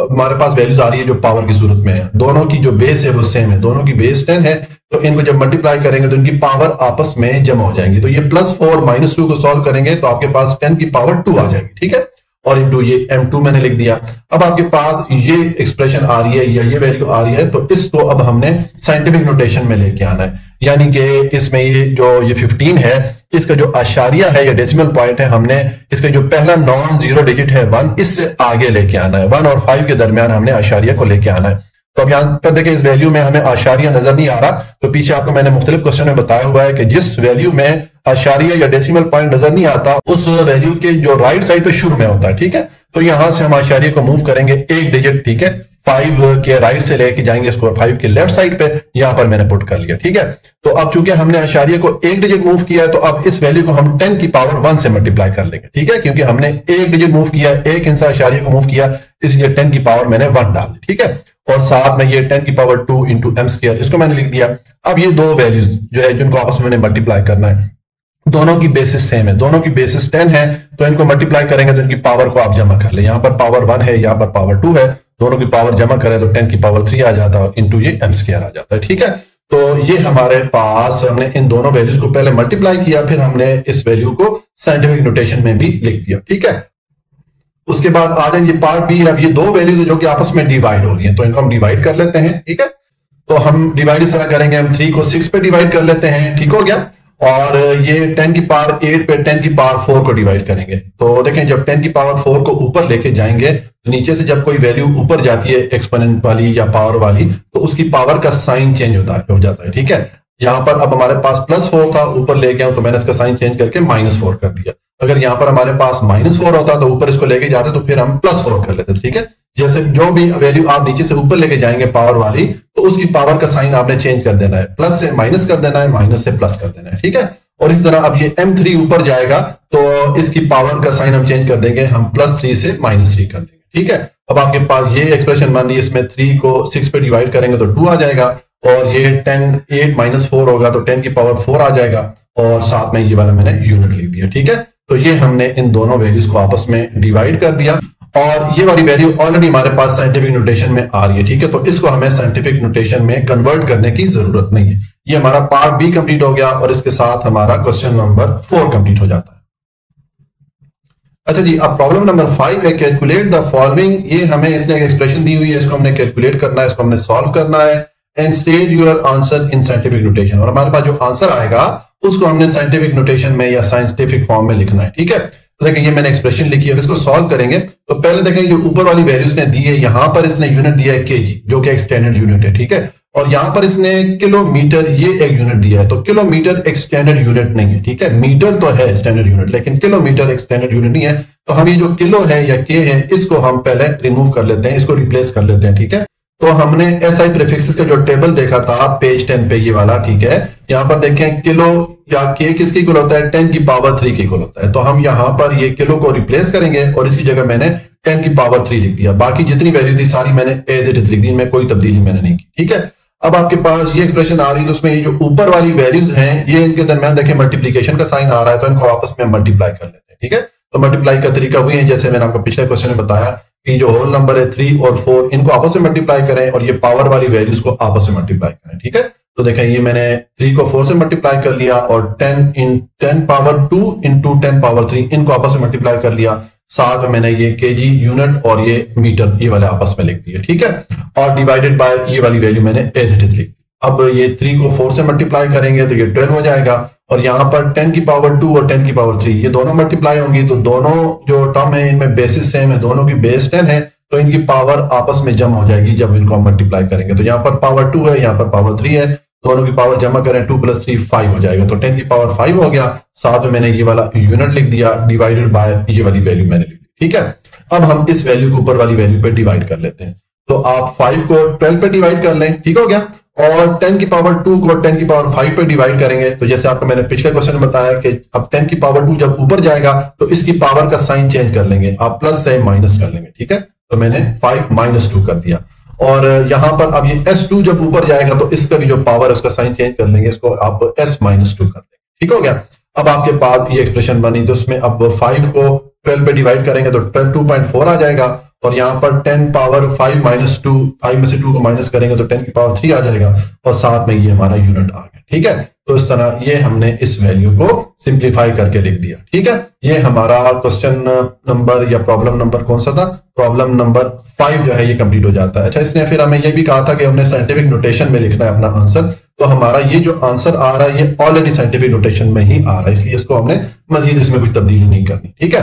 हमारे पास वैल्यूज आ रही है जो पावर की सूरत में है, दोनों की जो बेस है वो सेम है, दोनों की बेस 10 है, तो इनको जब मल्टीप्लाई करेंगे तो इनकी पावर आपस में जमा हो जाएंगी। तो ये +4 -2 को सॉल्व करेंगे तो आपके पास 10 की पावर 2 आ जाएगी। ठीक है, और इंटू ये m2 मैंने लिख दिया। अब आपके पास ये एक्सप्रेशन आ रही है या ये वैल्यू आ रही है, तो इसको अब हमने साइंटिफिक नोटेशन में लेके आना है, यानी कि इसमें ये जो ये 15 है इसका जो आशारिया है या डेसिमल पॉइंट है, हमने इसका जो पहला नॉन जीरो डिजिट है 1 इससे आगे लेके आना है, 1 और 5 के दरमियान हमने आशारिया को लेके आना है। तो अब यहाँ पर देखिए इस वैल्यू में हमें आशारिया नजर नहीं आ रहा, तो पीछे आपको मैंने मुख्तलिफ क्वेश्चन में बताया हुआ है कि जिस वैल्यू में आशारिया या डेसिमल पॉइंट नजर नहीं आता उस वैल्यू के जो राइट साइड पे शुरू में होता है। ठीक है, तो यहां से हम आशारिया को मूव करेंगे एक डिजिट, ठीक है, 5 के राइट से लेके जाएंगे इसको 5 के लेफ्ट साइड पे, यहां पर मैंने पुट कर लिया। ठीक है, तो अब चूंकि हमने आशारिया को एक डिजिट मूव किया है तो अब इस वैल्यू को हम 10 की पावर 1 से मल्टीप्लाई कर लेंगे। ठीक है, क्योंकि हमने एक डिजिट मूव किया, एक हिस्सा आशारिया को मूव किया, इसलिए 10 की पावर मैंने 1 डाल दी। ठीक है, और साथ में ये 10 की पावर 2 इंटू m स्क्वायर इसको मैंने लिख दिया। अब ये दो वैल्यूज जो है जिनको आपस में मल्टीप्लाई करना है, दोनों की बेसिस सेम है, दोनों की बेसिस 10 है, तो इनको मल्टीप्लाई करेंगे तो इनकी पावर को आप जमा कर ले। यहां पर पावर 1 है, यहां पर पावर 2 है, दोनों की पावर जमा करें तो 10 की पावर 3 आ जाता है और इंटू ये m स्क्वायर आ जाता है। ठीक है, तो ये हमारे पास हमने इन दोनों वैल्यूज को पहले मल्टीप्लाई किया, फिर हमने इस वैल्यू को साइंटिफिक नोटेशन में भी लिख दिया। ठीक है, उसके बाद आ जाएंगे पार्ट बी। अब ये दो वैल्यूज जो कि आपस में डिवाइड हो रही हैं, तो इनको हम डिवाइड कर लेते हैं। ठीक है, तो हम डिवाइड इस तरह करेंगे, हम 3 को 6 पे डिवाइड कर लेते हैं। ठीक हो गया, और ये 10 की पावर 8 पे 10 की पावर 4 को डिवाइड करेंगे। तो देखें, जब 10 की पावर 4 को ऊपर लेके जाएंगे तो नीचे से जब कोई वैल्यू ऊपर जाती है एक्सपोनेंट वाली या पावर वाली, तो उसकी पावर का साइन चेंज हो जाता है। ठीक है, यहाँ पर अब हमारे पास +4 था, ऊपर लेके आऊं तो मैंने इसका साइन चेंज करके -4 कर दिया। अगर यहाँ पर हमारे पास -4 होता तो ऊपर इसको लेके जाते तो फिर हम +4 कर लेते। ठीक है, जैसे जो भी वैल्यू आप नीचे से ऊपर लेके जाएंगे पावर वाली, तो उसकी पावर का साइन आपने चेंज कर देना है, प्लस से माइनस कर देना है, माइनस से प्लस कर देना है। ठीक है, और इस तरह अब ये m3 ऊपर जाएगा तो इसकी पावर का साइन हम चेंज कर देंगे, हम +3 से -3 कर देंगे। ठीक है, अब आपके पास ये एक्सप्रेशन मान ली, इसमें 3 को 6 पे डिवाइड करेंगे तो 2 आ जाएगा, और ये 8 - 4 होगा तो 10 की पावर 4 आ जाएगा, और साथ में ये वाला मैंने यूनिट लिख दिया। ठीक है, तो ये हमने इन दोनों वैल्यूज को आपस में डिवाइड कर दिया, और ये वाली वैल्यू ऑलरेडी हमारे पास साइंटिफिक नोटेशन में आ रही है। ठीक है, तो इसको हमें साइंटिफिक नोटेशन में कन्वर्ट करने की जरूरत नहीं है। ये हमारा पार्ट बी कंप्लीट हो गया, और इसके साथ हमारा क्वेश्चन नंबर 4 कंप्लीट हो जाता है। अच्छा जी, अब प्रॉब्लम नंबर 5 है, कैलकुलेट द फॉलोइंग। ये हमें इसने एक एक्सप्रेशन दी हुई है, इसको हमने कैलकुलेट करना है, इसको हमने सॉल्व करना है, and state your answer in scientific notation. और हमारे पास जो आंसर आएगा उसको हमने साइंटिफिक नोटेशन में या साइंटिफिक फॉर्म में लिखना है। ठीक है, तो देखें, ये मैंने एक्सप्रेशन लिखी है, इसको सॉल्व करेंगे तो पहले देखें जो ऊपर वाली वैल्यूज ने दी है, यहां पर इसने यूनिट दिया है केजी, जो कि एक स्टैंडर्ड यूनिट है। ठीक है, और यहां पर इसने किलोमीटर ये एक यूनिट दिया है, तो किलोमीटर एक स्टैंडर्ड यूनिट नहीं है। ठीक है, मीटर तो है स्टैंडर्ड यूनिट, लेकिन किलोमीटर एक स्टैंडर्ड यूनिट नहीं है। तो हम ये जो किलो है या के है, इसको हम पहले रिमूव कर लेते हैं, इसको रिप्लेस कर लेते हैं। ठीक है, तो हमने एसआई प्रीफिक्सेस का जो टेबल देखा था पेज 10 पे, ये वाला। ठीक है, यहाँ पर देखें किलो या के किसके इक्वल होता है, 10 की पावर 3 के इक्वल होता है। तो हम यहाँ पर ये किलो को रिप्लेस करेंगे और इसकी जगह मैंने 10 की पावर 3 लिख दिया। बाकी जितनी वैल्यू थी सारी मैंने एज इट इज लिख दी, इनमें कोई तब्दीली मैंने नहीं की। ठीक है, अब आपके पास ये एक्सप्रेशन आ रही है, तो उसमें ये जो ऊपर वाली वैल्यूज हैं, ये इनके दरमियान देखें मल्टीप्लीकेशन का साइन आ रहा है, तो इनको आपस में मल्टीप्लाई कर लेते हैं। ठीक है, तो मल्टीप्लाई का तरीका वही है जैसे मैंने आपको पिछले क्वेश्चन में बताया कि जो होल नंबर है 3 और 4, इनको आपस में मल्टीप्लाई करें और ये पावर वाली वैल्यूज को आपस में मल्टीप्लाई करें। ठीक है, तो देखें, ये मैंने 3 को 4 से मल्टीप्लाई कर लिया, और 10 पावर 2 इंटू 10 पावर 3 इनको आपस में मल्टीप्लाई कर लिया। साथ में मैंने ये केजी यूनिट और ये मीटर ये वाले आपस में लिख दिए। ठीक है, और डिवाइडेड बाय ये वाली वैल्यू मैंने एज इट इज लिख दी। अब ये 3 को 4 से मल्टीप्लाई करेंगे तो ये 12 हो जाएगा, और यहाँ पर 10 की पावर 2 और 10 की पावर 3 ये दोनों मल्टीप्लाई होंगी, तो दोनों जो टर्म है इनमें बेसिस सेम है, दोनों की बेस 10 है, तो इनकी पावर आपस में जमा हो जाएगी जब इनको हम मल्टीप्लाई करेंगे। तो यहाँ पर पावर 2 है, यहाँ पर पावर 3 है, दोनों की पावर जमा करें, 2 + 3 5 हो जाएगा, तो 10 की पावर 5 हो गया। साथ में मैंने ये वाला यूनिट लिख दिया, डिवाइडेड बाय ये वाली वैल्यू मैंने लिख दी। ठीक है, अब हम इस वैल्यू को ऊपर वाली वैल्यू पे डिवाइड कर लेते हैं, तो आप 5 को 12 पे डिवाइड कर लें। ठीक हो गया, और 10 की पावर 2 को 10 की पावर 5 पे डिवाइड करेंगे, तो जैसे आपको मैंने पिछले क्वेश्चन में बताया कि अब 10 की पावर 2 जब ऊपर जाएगा तो इसकी पावर का साइन चेंज कर लेंगे, आप प्लस से माइनस कर लेंगे। ठीक है, तो मैंने 5 - 2 कर दिया, और यहां पर अब ये S2 जब ऊपर जाएगा तो इसका भी जो पावर है उसका साइन चेंज कर लेंगे, इसको आप S - 2 कर देंगे। ठीक हो गया, अब आपके पास ये एक्सप्रेशन बनी, तो उसमें अब 5 को 12 पे डिवाइड करेंगे तो 2.4 आ जाएगा, और यहाँ पर 10 पावर 5 - 2, 5 में से 2 को माइनस करेंगे तो 10 की पावर 3 आ जाएगा, और साथ में ये हमारा यूनिट आ गया। ठीक है, तो इस तरह ये हमने इस वैल्यू को सिंप्लीफाई करके लिख दिया। ठीक है, ये हमारा क्वेश्चन नंबर या प्रॉब्लम नंबर कौन सा था, प्रॉब्लम नंबर 5 जो है ये कंप्लीट हो जाता है। अच्छा, इसने फिर हमें ये भी कहा था कि हमने साइंटिफिक नोटेशन में लिखना है अपना आंसर, तो हमारा ये जो आंसर आ रहा है ये ऑलरेडी साइंटिफिक नोटेशन में ही आ रहा है, इसलिए इसको हमने मजीद इसमें कुछ तब्दीली नहीं करनी। ठीक है,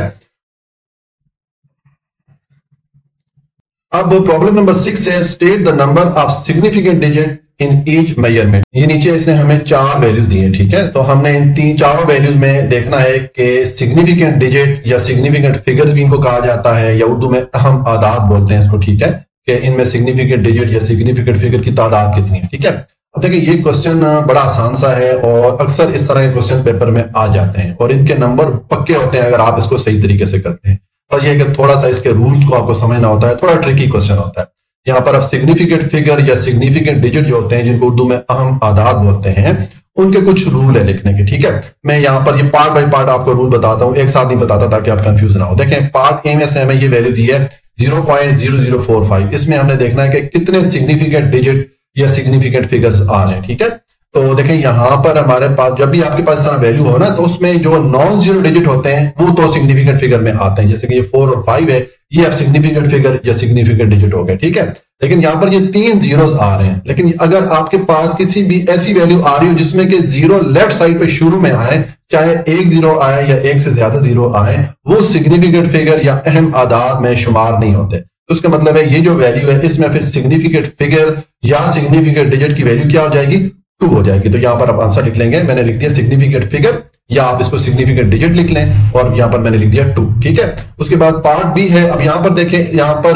अब प्रॉब्लम नंबर 6 है, state the number of significant digit in each measurement. ये नीचे इसने हमें 4 वैल्यूज दी है। ठीक है, तो हमने इन चारों वैल्यूज में देखना है कि सिग्निफिकेंट डिजिट या सिग्निफिकेंट फिगर्स भी इनको कहा जाता है, या उर्दू में अहम आदाद बोलते हैं इसको। ठीक है, कि इनमें सिग्निफिकेंट डिजिट या सिग्निफिकेंट फिगर की तादाद कितनी है। ठीक है, अब देखिए ये क्वेश्चन बड़ा आसान सा है, और अक्सर इस तरह के क्वेश्चन पेपर में आ जाते हैं, और इनके नंबर पक्के होते हैं अगर आप इसको सही तरीके से करते हैं। और ये कि थोड़ा सा इसके रूल्स को आपको समझना होता है, थोड़ा ट्रिकी क्वेश्चन होता है। यहाँ पर अब सिग्निफिकेंट फिगर या सिग्निफिकेंट डिजिट जो होते हैं, जिनको उर्दू में अहम आदाद बोलते हैं, उनके कुछ रूल है लिखने के। ठीक है, मैं यहाँ पर ये पार्ट बाय पार्ट आपको रूल बताता हूँ, एक साथ नहीं बताता ताकि आप कंफ्यूज ना हो। देखें, पार्ट ए में से हमें ये वैल्यू दी है 0.0045, इसमें हमने देखना है कि कितने सिग्निफिकेंट डिजिट या सिग्निफिकेंट फिगर्स आ रहे हैं। ठीक है, तो देखें यहां पर हमारे पास जब भी आपके पास इस तरह वैल्यू हो ना, तो उसमें जो नॉन जीरो डिजिट होते हैं वो तो सिग्निफिकेंट फिगर में आते हैं, जैसे कि ये 4 और 5 है, ये अब सिग्निफिकेंट फिगर या सिग्निफिकेंट डिजिट हो गए। ठीक है, लेकिन यहां पर ये 3 जीरोस आ रहे हैं, लेकिन अगर आपके पास किसी भी ऐसी वैल्यू आ रही हो जिसमें कि जीरो लेफ्ट साइड पे शुरू में आए, चाहे एक जीरो आए या एक से ज्यादा जीरो आए, वो सिग्निफिकेंट फिगर या अहम आदाद में शुमार नहीं होते। तो उसका मतलब है ये जो वैल्यू है इसमें फिर सिग्निफिकेंट फिगर या सिग्निफिकेंट डिजिट की वैल्यू क्या हो जाएगी, 2 हो जाएगी। तो यहां पर आप आंसर लिख लेंगे, मैंने लिख दिया सिग्निफिकेंट फिगर, या आप इसको सिग्निफिकेंट डिजिट लिख लें, और यहां पर मैंने लिख दिया 2। ठीक है, उसके बाद पार्ट बी है। अब यहां पर देखें, यहां पर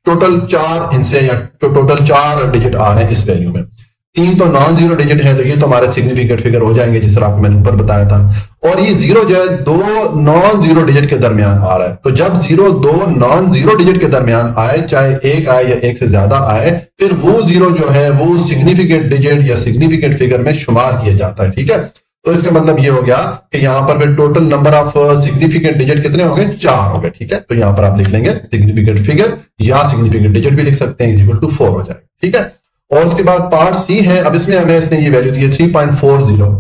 टोटल 4 हिस्से या टोटल 4 डिजिट आ रहे हैं इस वैल्यू में। 3 तो नॉन जीरो डिजिट है, तो ये तो हमारे सिग्निफिकेंट फिगर हो जाएंगे जिस तरह आपको मैंने ऊपर बताया था। और ये जीरो जो है 2 नॉन जीरो डिजिट के दरमियान आ रहा है। तो जब 2 नॉन जीरो डिजिट के दरमियान आए, चाहे एक आए या एक से ज्यादा आए, फिर वो जीरो जो है वो सिग्निफिकेंट डिजिट या सिग्निफिकेंट फिगर में शुमार किया जाता है। ठीक है, तो इसका मतलब ये हो गया कि यहां पर फिर total number of significant digit कितने हो गए, 4 हो गए। ठीक है, तो यहां पर आप लिख लेंगे सिग्निफिकेंट फिगर या सिग्निफिकेंट डिजिट भी लिख सकते हैं, इज इक्वल टू 4 हो जाएगा। ठीक है, और उसके बाद पार्ट सी है। अब इसमें हमें इसने ये वैल्यू दी है 3.40।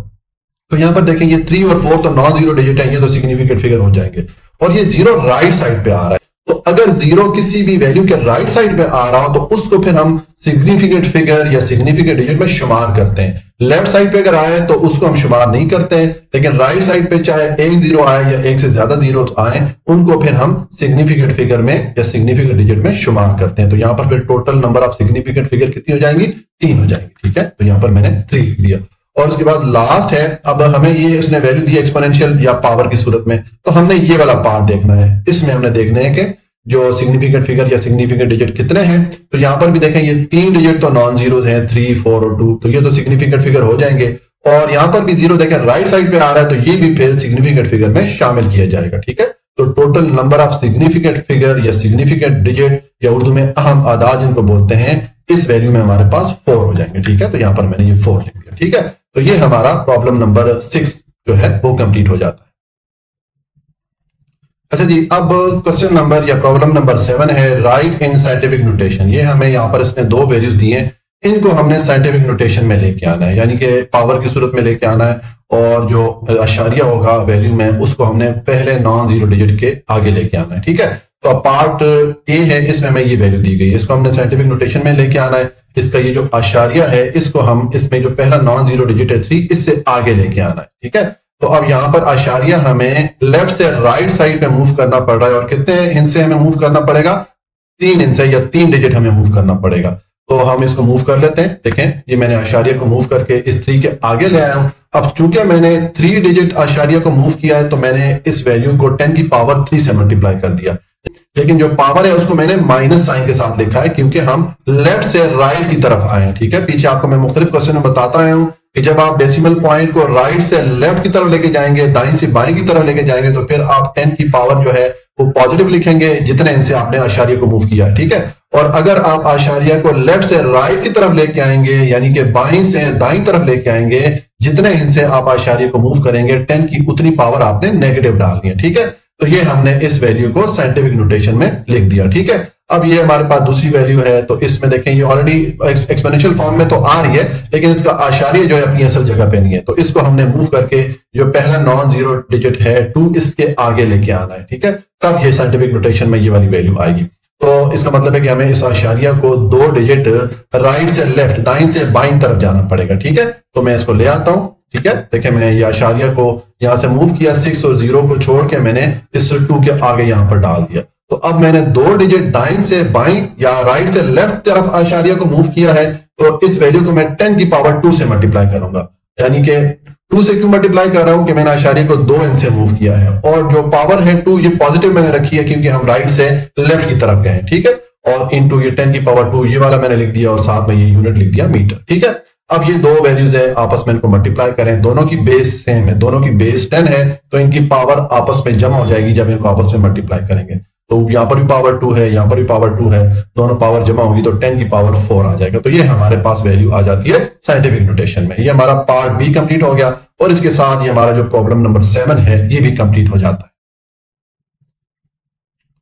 तो यहां पर देखें ये 3 और 4 तो नॉन जीरो डिजिट है, ये तो सिग्निफिकेंट फिगर हो जाएंगे। और ये जीरो राइट साइड पे आ रहा है, तो अगर जीरो किसी भी वैल्यू के राइट साइड पे आ रहा हो तो उसको फिर हम सिग्निफिकेंट फिगर या सिग्निफिकेंट डिजिट में शुमार करते हैं। लेफ्ट साइड पे अगर आए तो उसको हम शुमार नहीं करते हैं, लेकिन राइट साइड पे चाहे एक जीरो आए या एक से ज्यादा जीरो आए, उनको फिर हम सिग्निफिकेंट फिगर में या सिग्निफिकेंट डिजिट में शुमार करते हैं। तो यहां पर फिर total number of significant figure कितनी हो जाएंगी, 3 हो जाएंगी। ठीक है, तो यहां पर मैंने 3 लिख दिया। और उसके बाद लास्ट है, अब हमें ये उसने वैल्यू दी एक्सपोनेंशियल या पावर की सूरत में, तो हमने ये वाला पार्ट देखना है। इसमें हमने देखना है कि जो सिग्निफिकेंट फिगर या सिग्निफिकेंट डिजिट कितने हैं। तो यहां पर भी देखें ये 3 डिजिट तो नॉन जीरो हैं, 3, 4 और 2, तो ये तो सिग्निफिकेंट फिगर हो जाएंगे। और यहां पर भी जीरो देखें राइट साइड पे आ रहा है, तो ये भी फिर सिग्निफिकेंट फिगर में शामिल किया जाएगा। ठीक है, तो total number of significant figure या सिग्निफिकेंट डिजिट या उर्दू में अहम आदाद जिनको बोलते हैं, इस वैल्यू में हमारे पास 4 हो जाएंगे। ठीक है, तो यहां पर मैंने ये 4 लिख दिया। ठीक है, तो ये हमारा प्रॉब्लम नंबर 6 जो है वो कंप्लीट हो जाता है। अच्छा जी, अब क्वेश्चन नंबर या प्रॉब्लम नंबर 7 है, राइट इन साइंटिफिक नोटेशन। ये हमें यहाँ पर इसने 2 वैल्यूज दिए हैं, इनको हमने साइंटिफिक नोटेशन में लेके आना है, यानी कि पावर की सूरत में लेके आना है, और जो अशारिया होगा वैल्यू में उसको हमने पहले नॉन जीरो डिजिट के आगे लेके आना है। ठीक है, तो अब पार्ट ए है, इसमें हमें ये वैल्यू दी गई है, इसको हमने साइंटिफिक नोटेशन में लेके आना है। इसका ये जो अशारिया है इसको हम इसमें जो पहला नॉन जीरो डिजिट है 3, इससे आगे लेके आना है। ठीक है, तो अब यहां पर अशारिया हमें लेफ्ट से राइट साइड पे मूव करना पड़ रहा है, और कितने हिस्से हमें मूव करना पड़ेगा, 3 हिस्से या 3 डिजिट हमें मूव करना पड़ेगा। तो हम इसको मूव कर लेते हैं। देखें, ये मैंने आशारिया को मूव करके इस 3 के आगे ले आया हूं। अब चूंकि मैंने 3 डिजिट आशारिया को मूव किया है, तो मैंने इस वैल्यू को 10 की पावर 3 से मल्टीप्लाई कर दिया, लेकिन जो पावर है उसको मैंने माइनस साइन के साथ लिखा है, क्योंकि हम लेफ्ट से राइट की तरफ आए हैं। ठीक है, पीछे आपको मैं मुख्तलिफ क्वेश्चन में बताता आया हूं कि जब आप डेसिमल पॉइंट को राइट से लेफ्ट की तरफ लेके जाएंगे, दाएं से बाएं की तरफ लेके जाएंगे, तो फिर आप 10 की पावर जो है वो पॉजिटिव लिखेंगे जितने इनसे आपने आशारिया को मूव किया। ठीक है, और अगर आप आशारिया को लेफ्ट से राइट की तरफ लेके आएंगे, यानी कि बाएं से दाईं तरफ लेके आएंगे, जितने इनसे आप आशारिया को मूव करेंगे 10 की उतनी पावर आपने नेगेटिव डालनी है। ठीक है, तो ये हमने इस वैल्यू को साइंटिफिक नोटेशन में लिख दिया। ठीक है, अब ये हमारे पास दूसरी वैल्यू है, तो इसमें देखें ये ऑलरेडी एक्सपोनेंशियल फॉर्म में तो आ रही है, लेकिन इसका आशारिया जो है अपनी असल जगह पे नहीं है, तो इसको हमने मूव करके जो पहला नॉन जीरो डिजिट है 2 इसके आगे लेके आना है। ठीक है, तब ये साइंटिफिक नोटेशन में ये वाली वैल्यू आएगी। तो इसका मतलब है कि हमें इस आशारिया को 2 डिजिट राइट से लेफ्ट, दाईं से बाईं तरफ जाना पड़ेगा। ठीक है, तो मैं इसको ले आता हूं। ठीक है, देखिए मैं ये आशारिया को यहां से मूव किया, 6 और 0 को छोड़ के मैंने इस 2 के आगे यहां पर डाल दिया। तो अब मैंने 2 डिजिट दाईं से बाईं या राइट से लेफ्ट तरफ आशारिया को मूव किया है, तो इस वैल्यू को मैं 10 की पावर 2 से मल्टीप्लाई करूंगा। यानी कि 2 से क्यों मल्टीप्लाई कर रहा हूं कि मैंने आशारिया को 2 इनसे मूव किया है, और जो पावर है 2 ये पॉजिटिव मैंने रखी है क्योंकि हम राइट से लेफ्ट की तरफ गए। ठीक है, और इनटू ये 10 की पावर 2 ये वाला मैंने लिख दिया, और साथ में ये यूनिट लिख दिया मीटर। ठीक है, अब ये 2 वैल्यूज है, आपस में इनको मल्टीप्लाई करें, दोनों की बेस सेम है, दोनों की बेस 10 है, तो इनकी पावर आपस में जमा हो जाएगी जब इनको आपस में मल्टीप्लाई करेंगे। तो यहां पर भी पावर 2 है, यहां पर भी पावर 2 है, दोनों पावर जमा होगी तो 10 की पावर 4 आ जाएगा। तो ये हमारे पास वैल्यू आ जाती है साइंटिफिक नोटेशन में। ये हमारा पार्ट बी कंप्लीट हो गया, और इसके साथ ये हमारा जो प्रॉब्लम नंबर 7 है ये भी कंप्लीट हो जाता है।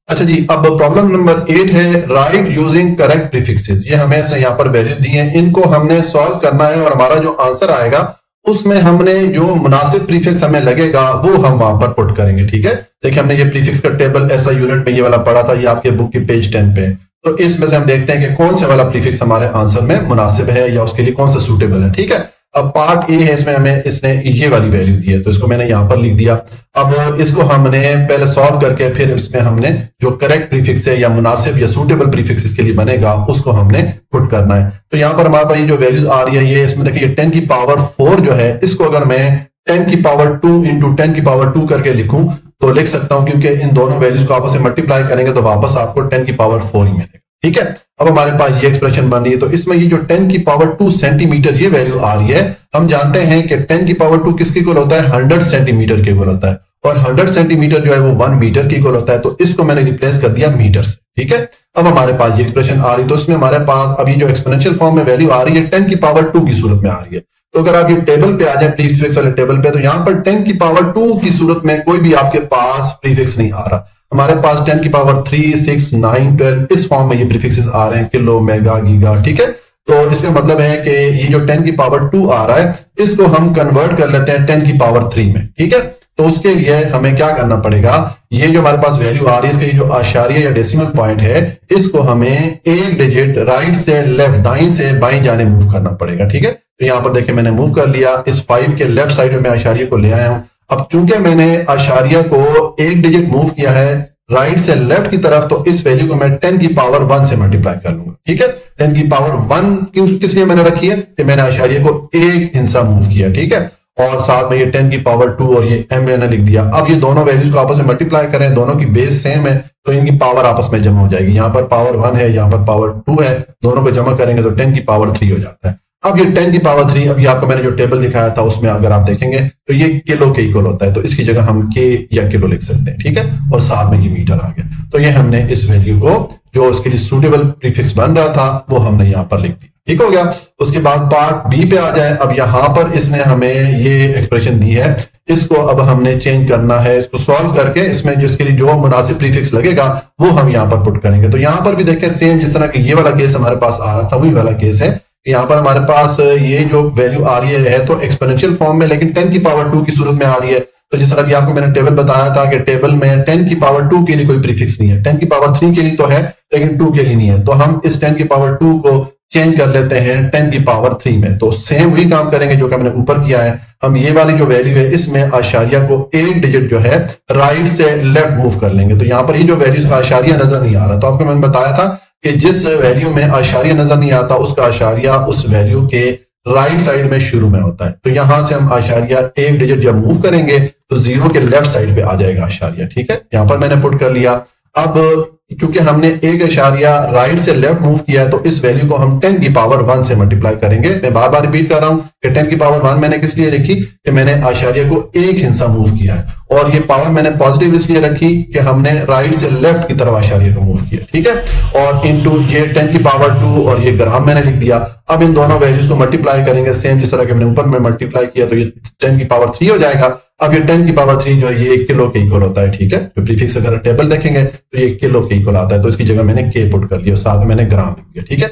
अच्छा जी, अब प्रॉब्लम नंबर 8 है राइट यूजिंग करेक्ट प्रीफिक्सेस। ये हमें इसने यहाँ पर वैल्यूज दी हैं, इनको हमने सॉल्व करना है और हमारा जो आंसर आएगा उसमें हमने जो मुनासिब प्रीफिक्स हमें लगेगा वो हम वहां पर पुट करेंगे। ठीक है, देखिए हमने ये प्रीफिक्स का टेबल ऐसा यूनिट में ये वाला पढ़ा था, ये आपके बुक की पेज 10 पे है। तो इसमें से हम देखते हैं कि कौन से वाला प्रीफिक्स हमारे आंसर में मुनासिब है या उसके लिए कौन सा सूटेबल है। ठीक है, अब पार्ट ए है, इसमें हमें इसने ये वाली वैल्यू दी है तो इसको मैंने यहाँ पर लिख दिया। अब इसको हमने पहले सॉल्व करके फिर इसमें हमने जो करेक्ट प्रीफिक्स है या मुनासिब या सूटेबल प्रीफिक्स इसके लिए बनेगा उसको हमने पुट करना है। तो यहाँ पर हमारे पास ये जो वैल्यूज आ रही है, ये इसमें देखिए 10 की पावर 4 जो है, इसको अगर मैं 10 की पावर 2 इंटू 10 की पावर 2 करके लिखूं तो लिख सकता हूं, क्योंकि इन दोनों वैल्यूज को आपस में मल्टीप्लाई करेंगे तो वापस आपको 10 की पावर 4 ही मिलेगा। ठीक है, अब हमारे पास ये एक्सप्रेशन बन रही है, तो इसमें ये जो 10 की पावर 2 सेंटीमीटर ये वैल्यू आ रही है, हम जानते हैं कि 10 की पावर 2 किसके इक्वल होता है, 100 सेंटीमीटर के इक्वल होता है, और 100 सेंटीमीटर जो है वो 1 मीटर के इक्वल होता है। तो इसको मैंने रिप्लेस कर दिया मीटर से। ठीक है, अब हमारे पास ये एक्सप्रेशन आ रही है, तो इसमें हमारे पास अभी जो एक्सपोनेंशियल फॉर्म में वैल्यू आ रही है 10 की पावर 2 की सूरत में आ रही है। तो अगर आप ये टेबल पे आ जाए, प्रीफिक्स वाले टेबल पे, तो यहाँ पर 10 की पावर 2 की सूरत में कोई भी आपके पास प्रीफिक्स नहीं आ रहा। हमारे पास 10 की पावर 3, 6, 9, 12 इस फॉर्म में ये प्रीफिक्सेस आ रहे हैं, किलो, मेगा, गीगा। ठीक है, तो इसका मतलब है कि ये जो 10 की पावर 2 आ रहा है इसको हम कन्वर्ट कर लेते हैं 10 की पावर 3 में। ठीक है, तो उसके लिए हमें क्या करना पड़ेगा, ये जो हमारे पास वैल्यू आ रही है, इसका ये जो आशारिया या डेसिमल पॉइंट है, इसको हमें एक डिजिट राइट से लेफ्ट, दाईं से बाईं जाने मूव करना पड़ेगा। ठीक है, तो यहां पर देखिए मैंने मूव कर लिया, इस 5 के लेफ्ट साइड में मैं आशारिया को ले आया हूं। अब चूंकि मैंने आशारिया को एक डिजिट मूव किया है राइट से लेफ्ट की तरफ, तो इस वैल्यू को मैं 10 की पावर 1 से मल्टीप्लाई कर लूंगा। ठीक है, 10 की पावर 1 क्यों किस लिए मैंने रखी है कि मैंने आशारिया को एक हिस्सा मूव किया। ठीक है, और साथ में ये 10 की पावर 2 और ये m मैंने लिख दिया। अब ये दोनों वैल्यूज को आपस में मल्टीप्लाई करें, दोनों की बेस सेम है तो इनकी पावर आपस में जमा हो जाएगी। यहाँ पर पावर 1 है, यहाँ पर पावर 2 है, दोनों को जमा करेंगे तो 10 की पावर 3 हो जाता है। अब ये 10 की पावर 3, अभी आपको मैंने जो टेबल दिखाया था उसमें अगर आप देखेंगे तो ये किलो के इक्वल होता है, तो इसकी जगह हम के या किलो लिख सकते हैं। ठीक है, और साथ में ये मीटर आ गया। तो ये हमने इस वैल्यू को जो इसके लिए सूटेबल प्रीफिक्स बन रहा था वो हमने यहाँ पर लिख दिया। ठीक हो गया, उसके बाद पार्ट बी पे आ जाए। अब यहाँ पर इसने हमें ये एक्सप्रेशन दी है, इसको अब हमने चेंज करना है, इसको सॉल्व करके इसमें जिसके लिए जो मुनासिब प्रीफिक्स लगेगा वो हम यहाँ पर पुट करेंगे। तो यहाँ पर भी देखें सेम जिस तरह की ये वाला केस हमारे पास आ रहा था वही वाला केस है। यहाँ पर हमारे पास ये जो वैल्यू आ रही है तो एक्सपोनेंशियल फॉर्म में, लेकिन 10 की पावर 2 की सूरत में आ रही है। तो जिस तरह की आपको मैंने टेबल बताया था कि टेबल में 10 की पावर 2 के लिए कोई प्रीफिक्स नहीं है, 10 की पावर 3 के लिए तो है लेकिन 2 के लिए नहीं है। तो हम इस 10 की पावर 2 को चेंज कर लेते हैं 10 की पावर 3 में। तो सेम वही काम करेंगे जो कि हमने ऊपर किया है। हम ये वाली जो वैल्यू है इसमें आशारिया को एक डिजिट जो है राइट से लेफ्ट मूव कर लेंगे। तो यहाँ पर ये जो वैल्यू का आशारिया नजर नहीं आ रहा, तो आपको मैंने बताया था कि जिस वैल्यू में आशारिया नजर नहीं आता उसका आशारिया उस वैल्यू के राइट साइड में शुरू में होता है। तो यहां से हम आशारिया एक डिजिट जब मूव करेंगे तो 0 के लेफ्ट साइड पे आ जाएगा आशारिया। ठीक है, यहां पर मैंने पुट कर लिया। अब क्योंकि हमने एक आशारिया राइट से लेफ्ट मूव किया है तो इस वैल्यू को हम 10 की पावर 1 से मल्टीप्लाई करेंगे। मैं बार बार रिपीट कर रहा हूं कि 10 की पावर 1 मैंने किस लिए रखी कि मैंने आशारिया को एक हिस्सा मूव किया है, और ये पावर मैंने पॉजिटिव इसलिए रखी कि हमने राइट से लेफ्ट की तरफ आशारिया को मूव किया। ठीक है, और इनटू ये 10 की पावर 2 और ये ग्राम मैंने लिख दिया। अब इन दोनों वैल्यूज को मल्टीप्लाई करेंगे सेम जिस तरह के हमने ऊपर में मल्टीप्लाई किया, तो ये 10 की पावर 3 हो जाएगा। अब ये 10 की पावर 3 जो है ये 1 किलो के इक्वल होता है। ठीक है, जो प्रीफिक्स अगर टेबल देखेंगे तो ये 1 किलो के इक्वल आता है, तो इसकी जगह मैंने के पुट कर लिया, साथ में मैंने ग्राम लिख दिया। ठीक है,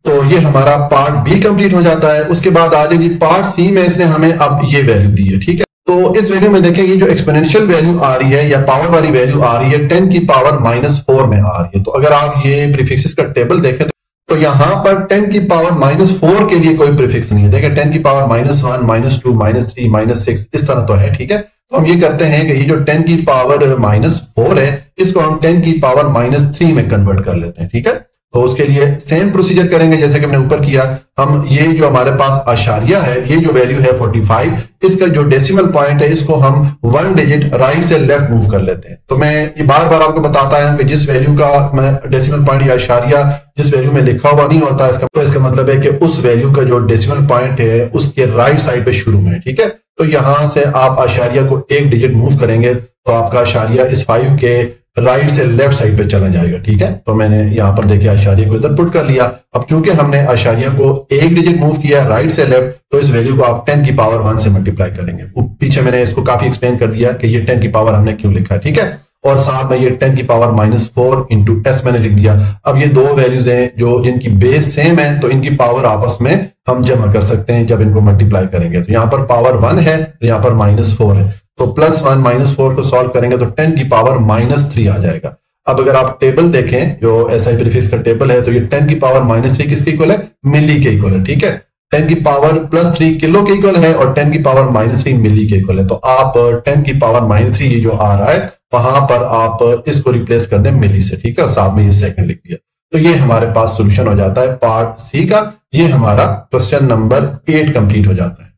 तो ये हमारा पार्ट बी कंप्लीट हो जाता है। उसके बाद आ जाएगी पार्ट सी में, इसने हमें अब ये वैल्यू दी है। ठीक है, तो इस वैल्यू में देखें ये जो एक्सपोनेंशियल वैल्यू आ रही है या पावर वाली वैल्यू आ रही है 10 की पावर -4 में आ रही है। तो अगर आप ये प्रीफिक्सेस का टेबल देखें तो यहां पर 10 की पावर -4 के लिए कोई प्रीफिक्स नहीं है। देखिए 10 की पावर -1, -2, -3, -6 इस तरह तो है। ठीक है, तो हम ये करते हैं कि ये जो 10 की पावर -4 है इसको हम 10 की पावर -3 में कन्वर्ट कर लेते हैं। ठीक है, तो उसके लिए सेम प्रोसीजर करेंगे जैसे कि हमने ऊपर किया। हम ये जो हमारे पास आशारिया है, ये जो वैल्यू है 45, इसका जो डेसिमल पॉइंट है इसको हम 1 डिजिट राइट से लेफ्ट मूव कर लेते हैं। तो मैं ये बार बार आपको बताता हूं कि जिस वैल्यू का मैं डेसिमल पॉइंट या आशारिया जिस वैल्यू में लिखा हुआ नहीं होता इसका मतलब है कि उस वैल्यू का जो डेसिमल पॉइंट है उसके राइट साइड पे शुरू में है। ठीक है, तो यहां से आप आशारिया को एक डिजिट मूव करेंगे तो आपका आशारिया इस 5 के राइट से लेफ्ट साइड पे चला जाएगा। ठीक है, तो मैंने यहां पर देखिए आशारिया को इधर पुट कर लिया। अब चूंकि हमने आशारिया को एक डिजिट मूव किया राइट से लेफ्ट, तो इस वैल्यू को आप 10 की पावर 1 से मल्टीप्लाई करेंगे। पीछे मैंने इसको काफी एक्सप्लेन कर दिया कि ये 10 की पावर हमने क्यों लिखा है। ठीक है, और साथ में ये 10 की पावर -4 इंटू एस मैंने लिख दिया। अब ये दो वैल्यूज हैं जो जिनकी बेस सेम है, तो इनकी पावर आपस में हम जमा कर सकते हैं जब इनको मल्टीप्लाई करेंगे। तो यहाँ पर पावर 1 है, यहाँ पर -4 है, तो +1 -4 को सॉल्व करेंगे तो 10 की पावर -3 आ जाएगा। अब अगर आप टेबल देखें जो SI प्रीफिक्स का टेबल है, तो ये 10 की पावर -3 किसके इक्वल है? मिली के इक्वल है। ठीक है, 10 की पावर +3 किलो के इक्वल है और 10 की पावर -3 मिली के इक्वल है। तो आप 10 की पावर -3 ये जो आ रहा है वहां पर आप इसको रिप्लेस कर दें मिली से। ठीक है, और साथ में ये सेकंड लिख दिया, तो ये हमारे पास सोल्यूशन हो जाता है पार्ट सी का। ये हमारा क्वेश्चन नंबर 8 कंप्लीट हो जाता है।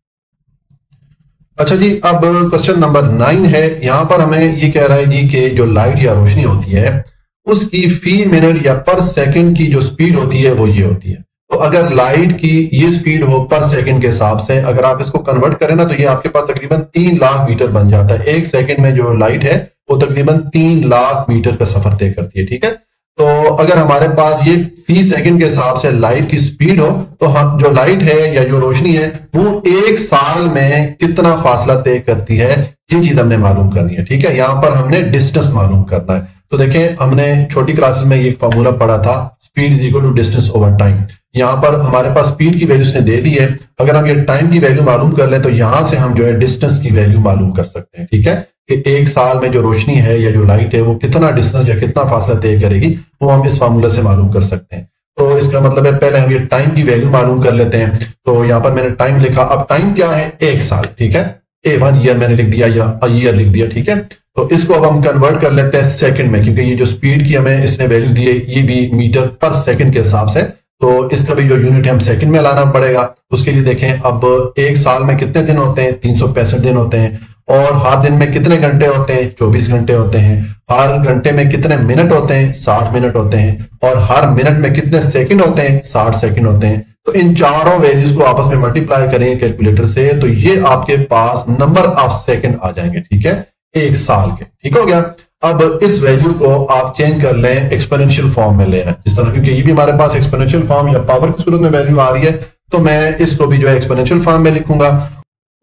अच्छा जी, अब क्वेश्चन नंबर 9 है। यहां पर हमें ये कह रहा है जी कि जो लाइट या रोशनी होती है उसकी फी मिनट या पर सेकंड की जो स्पीड होती है वो ये होती है। तो अगर लाइट की ये स्पीड हो पर सेकंड के हिसाब से, अगर आप इसको कन्वर्ट करें ना, तो ये आपके पास तकरीबन 3 लाख मीटर बन जाता है। एक सेकंड में जो लाइट है वो तकरीबन 3 लाख मीटर का सफर तय करती है। ठीक है, तो अगर हमारे पास ये फी सेकंड के हिसाब से लाइट की स्पीड हो, तो हम जो लाइट है या जो रोशनी है वो एक साल में कितना फासला तय करती है, ये चीज हमने मालूम करनी है। ठीक है, यहां पर हमने डिस्टेंस मालूम करना है। तो देखें, हमने छोटी क्लासेस में ये फार्मूला पढ़ा था, speed is equal to distance over time. यहां पर हमारे पास स्पीड की वैल्यू उसने दे दी है, अगर हम ये टाइम की वैल्यू मालूम कर लें तो यहां से हम जो है डिस्टेंस की वैल्यू मालूम कर सकते हैं। ठीक है, कि एक साल में जो रोशनी है या जो लाइट है वो कितना डिस्टेंस या कितना फासला तय करेगी, वो हम इस फार्मूला से मालूम कर सकते हैं। तो इसका मतलब है पहले हम ये टाइम की वैल्यू मालूम कर लेते हैं। तो यहाँ पर मैंने टाइम लिखा, अब टाइम क्या है? एक साल। ठीक है, 1 ईयर मैंने लिख दिया या ईयर लिख दिया। ठीक है, तो इसको अब हम कन्वर्ट कर लेते हैं सेकंड में, क्योंकि ये जो स्पीड की हमें इसने वैल्यू दी है ये भी मीटर पर सेकंड के हिसाब से, तो इसका भी जो यूनिट है हम सेकंड में लाना पड़ेगा। उसके लिए देखें, अब एक साल में कितने दिन होते हैं? 365 दिन होते हैं। और हर दिन में कितने घंटे होते हैं? 24 घंटे होते हैं। हर घंटे में कितने मिनट होते हैं? 60 मिनट होते हैं। और हर मिनट में कितने सेकंड होते हैं? 60 सेकंड होते हैं। तो इन चारों वैल्यूज को आपस में मल्टीप्लाई करेंगे कैलकुलेटर से, तो ये आपके पास नंबर ऑफ सेकंड आ जाएंगे। ठीक है, एक साल के। ठीक हो गया। अब इस वैल्यू को आप चेंज कर लें, एक्सपोनेंशियल फॉर्म में ले आए जिस तरह, क्योंकि ये भी हमारे पास एक्सपोनेंशियल फॉर्म या पावर की सूरत में वैल्यू आ रही है, तो मैं इसको भी जो है एक्सपोनेंशियल फॉर्म में लिखूंगा।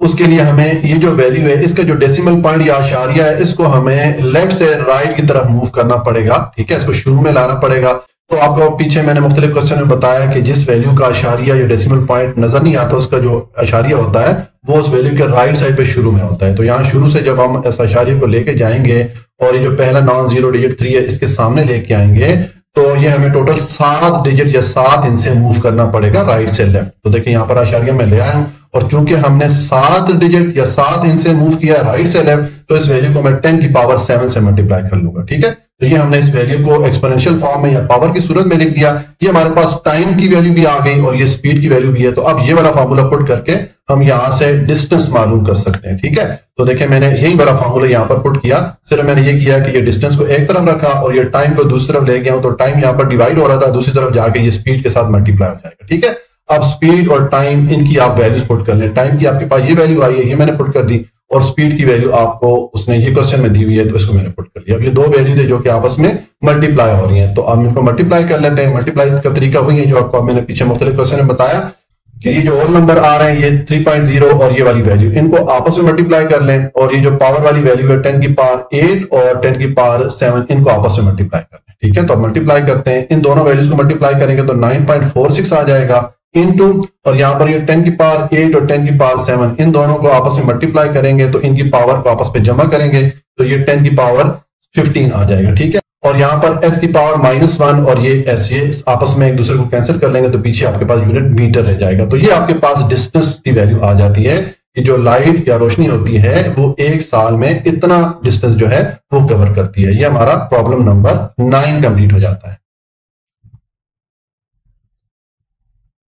उसके लिए हमें ये जो वैल्यू है इसका जो डेसिमल पॉइंट या आशारिया है इसको हमें लेफ्ट से राइट की तरफ मूव करना पड़ेगा। ठीक है, इसको शुरू में लाना पड़ेगा। तो आपको पीछे मैंने मुख्तलिफ क्वेश्चन में बताया कि जिस वैल्यू का आशारिया या डेसिमल पॉइंट नजर नहीं आता, उसका जो आशारिया होता है वो उस वैल्यू के राइट साइड पे शुरू में होता है। तो यहाँ शुरू से जब हम इस आशारिया को लेके जाएंगे और ये जो पहला नॉन जीरो डिजिट 3 है इसके सामने लेके आएंगे, तो ये हमें टोटल 7 डिजिट या 7 इंच से मूव करना पड़ेगा राइट से लेफ्ट। तो देखिए यहाँ पर आशारिया में ले आया हूं, और चूंकि हमने 7 डिजिट या 7 इंच से मूव किया राइट से लेफ्ट, तो इस वैल्यू को मैं 10 की पावर 7 से मल्टीप्लाई कर लूंगा। ठीक है, तो ये हमने इस वैल्यू को एक्सपोनेंशियल फॉर्म में या पावर की सूरत में लिख दिया। ये हमारे पास टाइम की वैल्यू भी आ गई और ये स्पीड की वैल्यू भी है। तो अब ये वाला फार्मूला पुट करके हम यहां से डिस्टेंस मालूम कर सकते हैं। ठीक है, तो देखिए मैंने यही वाला फार्मूला यहां पर पुट किया, सिर्फ मैंने ये किया कि ये डिस्टेंस को एक तरफ रखा और ये टाइम को दूसरी तरफ ले गया, तो टाइम यहां पर डिवाइड हो रहा था, दूसरी तरफ जाके ये स्पीड के साथ मल्टीप्लाई हो जाएगा। ठीक है, अब स्पीड और टाइम इनकी आप वैल्यूज पुट कर लें। टाइम की आपके पास ये वैल्यू आई है, ये मैंने पुट कर दी, और स्पीड की वैल्यू आपको उसने ये क्वेश्चन में दी हुई है, तो इसको मैंने पुट कर लिया। अब ये दो वैल्यू थे जो कि आपस में मल्टीप्लाई हो रही हैं, तो अब इनको मल्टीप्लाई कर लेते हैं। मल्टीप्लाई का तरीका वही है जो आपको मैंने पीछे मुख्तलिफ क्वेश्चन में बताया कि ये जो होल नंबर आ रहे हैं ये 3.0 और ये वाली वैल्यू, इनको आपस में मल्टीप्लाई कर लें, और ये जो पावर वाली वैल्यू है 10 की पावर 8 और 10 की पावर 7, इनको आपस में मल्टीप्लाई कर लें। ठीक है, तो मल्टीप्लाई करते हैं, इन दोनों वैल्यूज को मल्टीप्लाई करेंगे तो 9.46 आ जाएगा इनटू, और यहां पर ये 10 की पावर 8 और 10 की पावर 7, इन दोनों को आपस में मल्टीप्लाई करेंगे तो इनकी पावर को आपस में जमा करेंगे तो ये 10 की पावर 15 आ जाएगा। ठीक है, और यहां पर s की पावर -1 और ये s, ये आपस में एक दूसरे को कैंसिल कर लेंगे तो पीछे आपके पास यूनिट मीटर रह जाएगा। तो ये आपके पास डिस्टेंस की वैल्यू आ जाती है कि जो लाइट या रोशनी होती है वो एक साल में इतना डिस्टेंस जो है वो कवर करती है। ये हमारा प्रॉब्लम नंबर 9 कंप्लीट हो जाता है।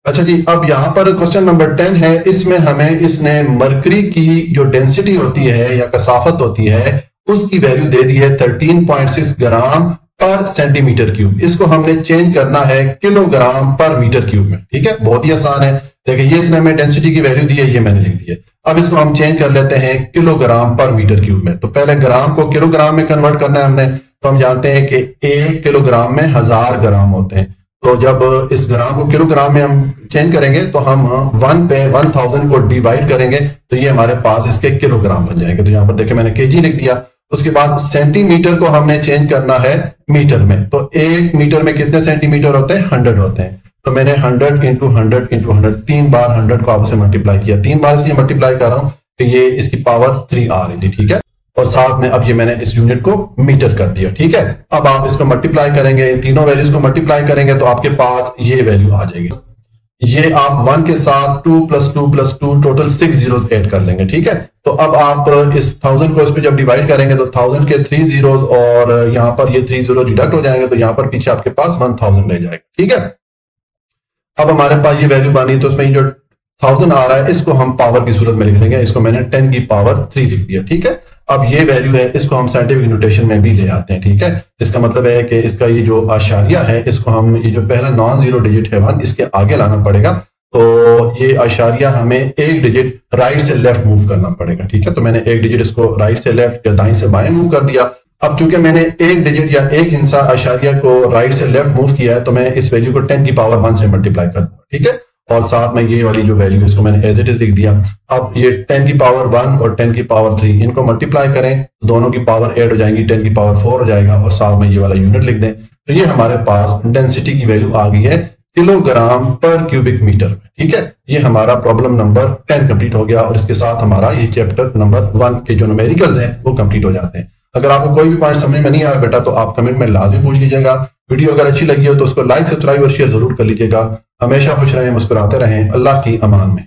अच्छा जी, अब यहां पर क्वेश्चन नंबर 10 है। इसमें हमें इसने मरकरी की जो डेंसिटी होती है या कसाफत होती है उसकी वैल्यू दे दी है 13.6 ग्राम पर सेंटीमीटर क्यूब। इसको हमने चेंज करना है किलोग्राम पर मीटर क्यूब में। ठीक है, बहुत ही आसान है। देखिए ये इसने हमें डेंसिटी की वैल्यू दी है, ये मैंने लिख दी है। अब इसको हम चेंज कर लेते हैं किलोग्राम पर मीटर क्यूब में। तो पहले ग्राम को किलोग्राम में कन्वर्ट करना है हमने, तो हम जानते हैं कि 1 किलोग्राम में 1000 ग्राम होते हैं। तो जब इस ग्राम को किलोग्राम में हम चेंज करेंगे तो हम 1 पे 1000 को डिवाइड करेंगे तो ये हमारे पास इसके किलोग्राम बन जाएंगे। तो यहाँ पर देखिए मैंने केजी लिख दिया। उसके बाद सेंटीमीटर को हमने चेंज करना है मीटर में। तो 1 मीटर में कितने सेंटीमीटर होते हैं? 100 होते हैं। तो मैंने 100 इंटू 100 इंटू 100 3 बार 100 को आपसे मल्टीप्लाई किया। 3 बार इसलिए मल्टीप्लाई कर रहा हूं कि ये इसकी पावर 3 आ रही थी, ठीक है। और साथ में अब ये मैंने इस यूनिट को मीटर कर दिया, ठीक है। अब आप इसको मल्टीप्लाई करेंगे, तीनों वैल्यूज को मल्टीप्लाई करेंगे तो आपके पास ये वैल्यू आ जाएगी। ये आप 1 के साथ 2 + 2 + 2 टोटल 6 जीरोस ऐड कर लेंगे, ठीक है। तो अब आप इस 1000 को इस पे जब डिवाइड करेंगे तो 1000 के 3 जीरोस और यहाँ पर ये 3 जीरो डिडक्ट हो जाएंगे, तो यहाँ पर पीछे आपके पास 1000 रह जाएगा, ठीक है। अब हमारे पास ये वैल्यू बनी, तो उसमें जो 1000 आ रहा है इसको हम पावर की सूरत में लिख लेंगे। इसको मैंने 10 की पावर 3 लिख दिया, ठीक है। अब ये वैल्यू है, इसको हम साइंटिफिक नोटेशन में भी ले आते हैं, ठीक है। इसका मतलब है कि इसका ये जो आशारिया है, इसको हम ये जो पहला नॉन जीरो डिजिट है 1, इसके आगे लाना पड़ेगा। तो ये आशारिया हमें एक डिजिट राइट से लेफ्ट मूव करना पड़ेगा, ठीक है। तो मैंने एक डिजिट इसको राइट से लेफ्ट या दाएं से बाएं मूव कर दिया। अब चूंकि मैंने एक डिजिट या एक हिस्सा आशारिया को राइट से लेफ्ट मूव किया है, तो मैं इस वैल्यू को 10 की पावर 1 से मल्टीप्लाई कर दूंगा, ठीक है। और साथ में ये वाली जो वैल्यू इसको मैंने एज इट इज लिख दिया। अब ये 10 की पावर 1 और 10 की पावर 3 इनको मल्टीप्लाई करें, दोनों की पावर ऐड हो जाएंगी, 10 की पावर 4 हो जाएगा और साथ में ये वाला यूनिट लिख दें। तो ये हमारे पास डेंसिटी की वैल्यू आ गई है किलोग्राम पर क्यूबिक मीटर में, ठीक है। ये हमारा प्रॉब्लम नंबर 10 कंप्लीट हो गया और इसके साथ हमारा ये चैप्टर नंबर 1 के जो न्यूमेरिकल्स हैं वो कंप्लीट हो जाते हैं। अगर आपको कोई भी पॉइंट समझ में नहीं आया बेटा तो आप कमेंट में लाजमी पूछ लीजिएगा। वीडियो अगर अच्छी लगी हो तो उसको लाइक, सब्सक्राइब और शेयर जरूर कर लीजिएगा। हमेशा खुश रहें, मुस्कुराते रहें। अल्लाह की अमान में।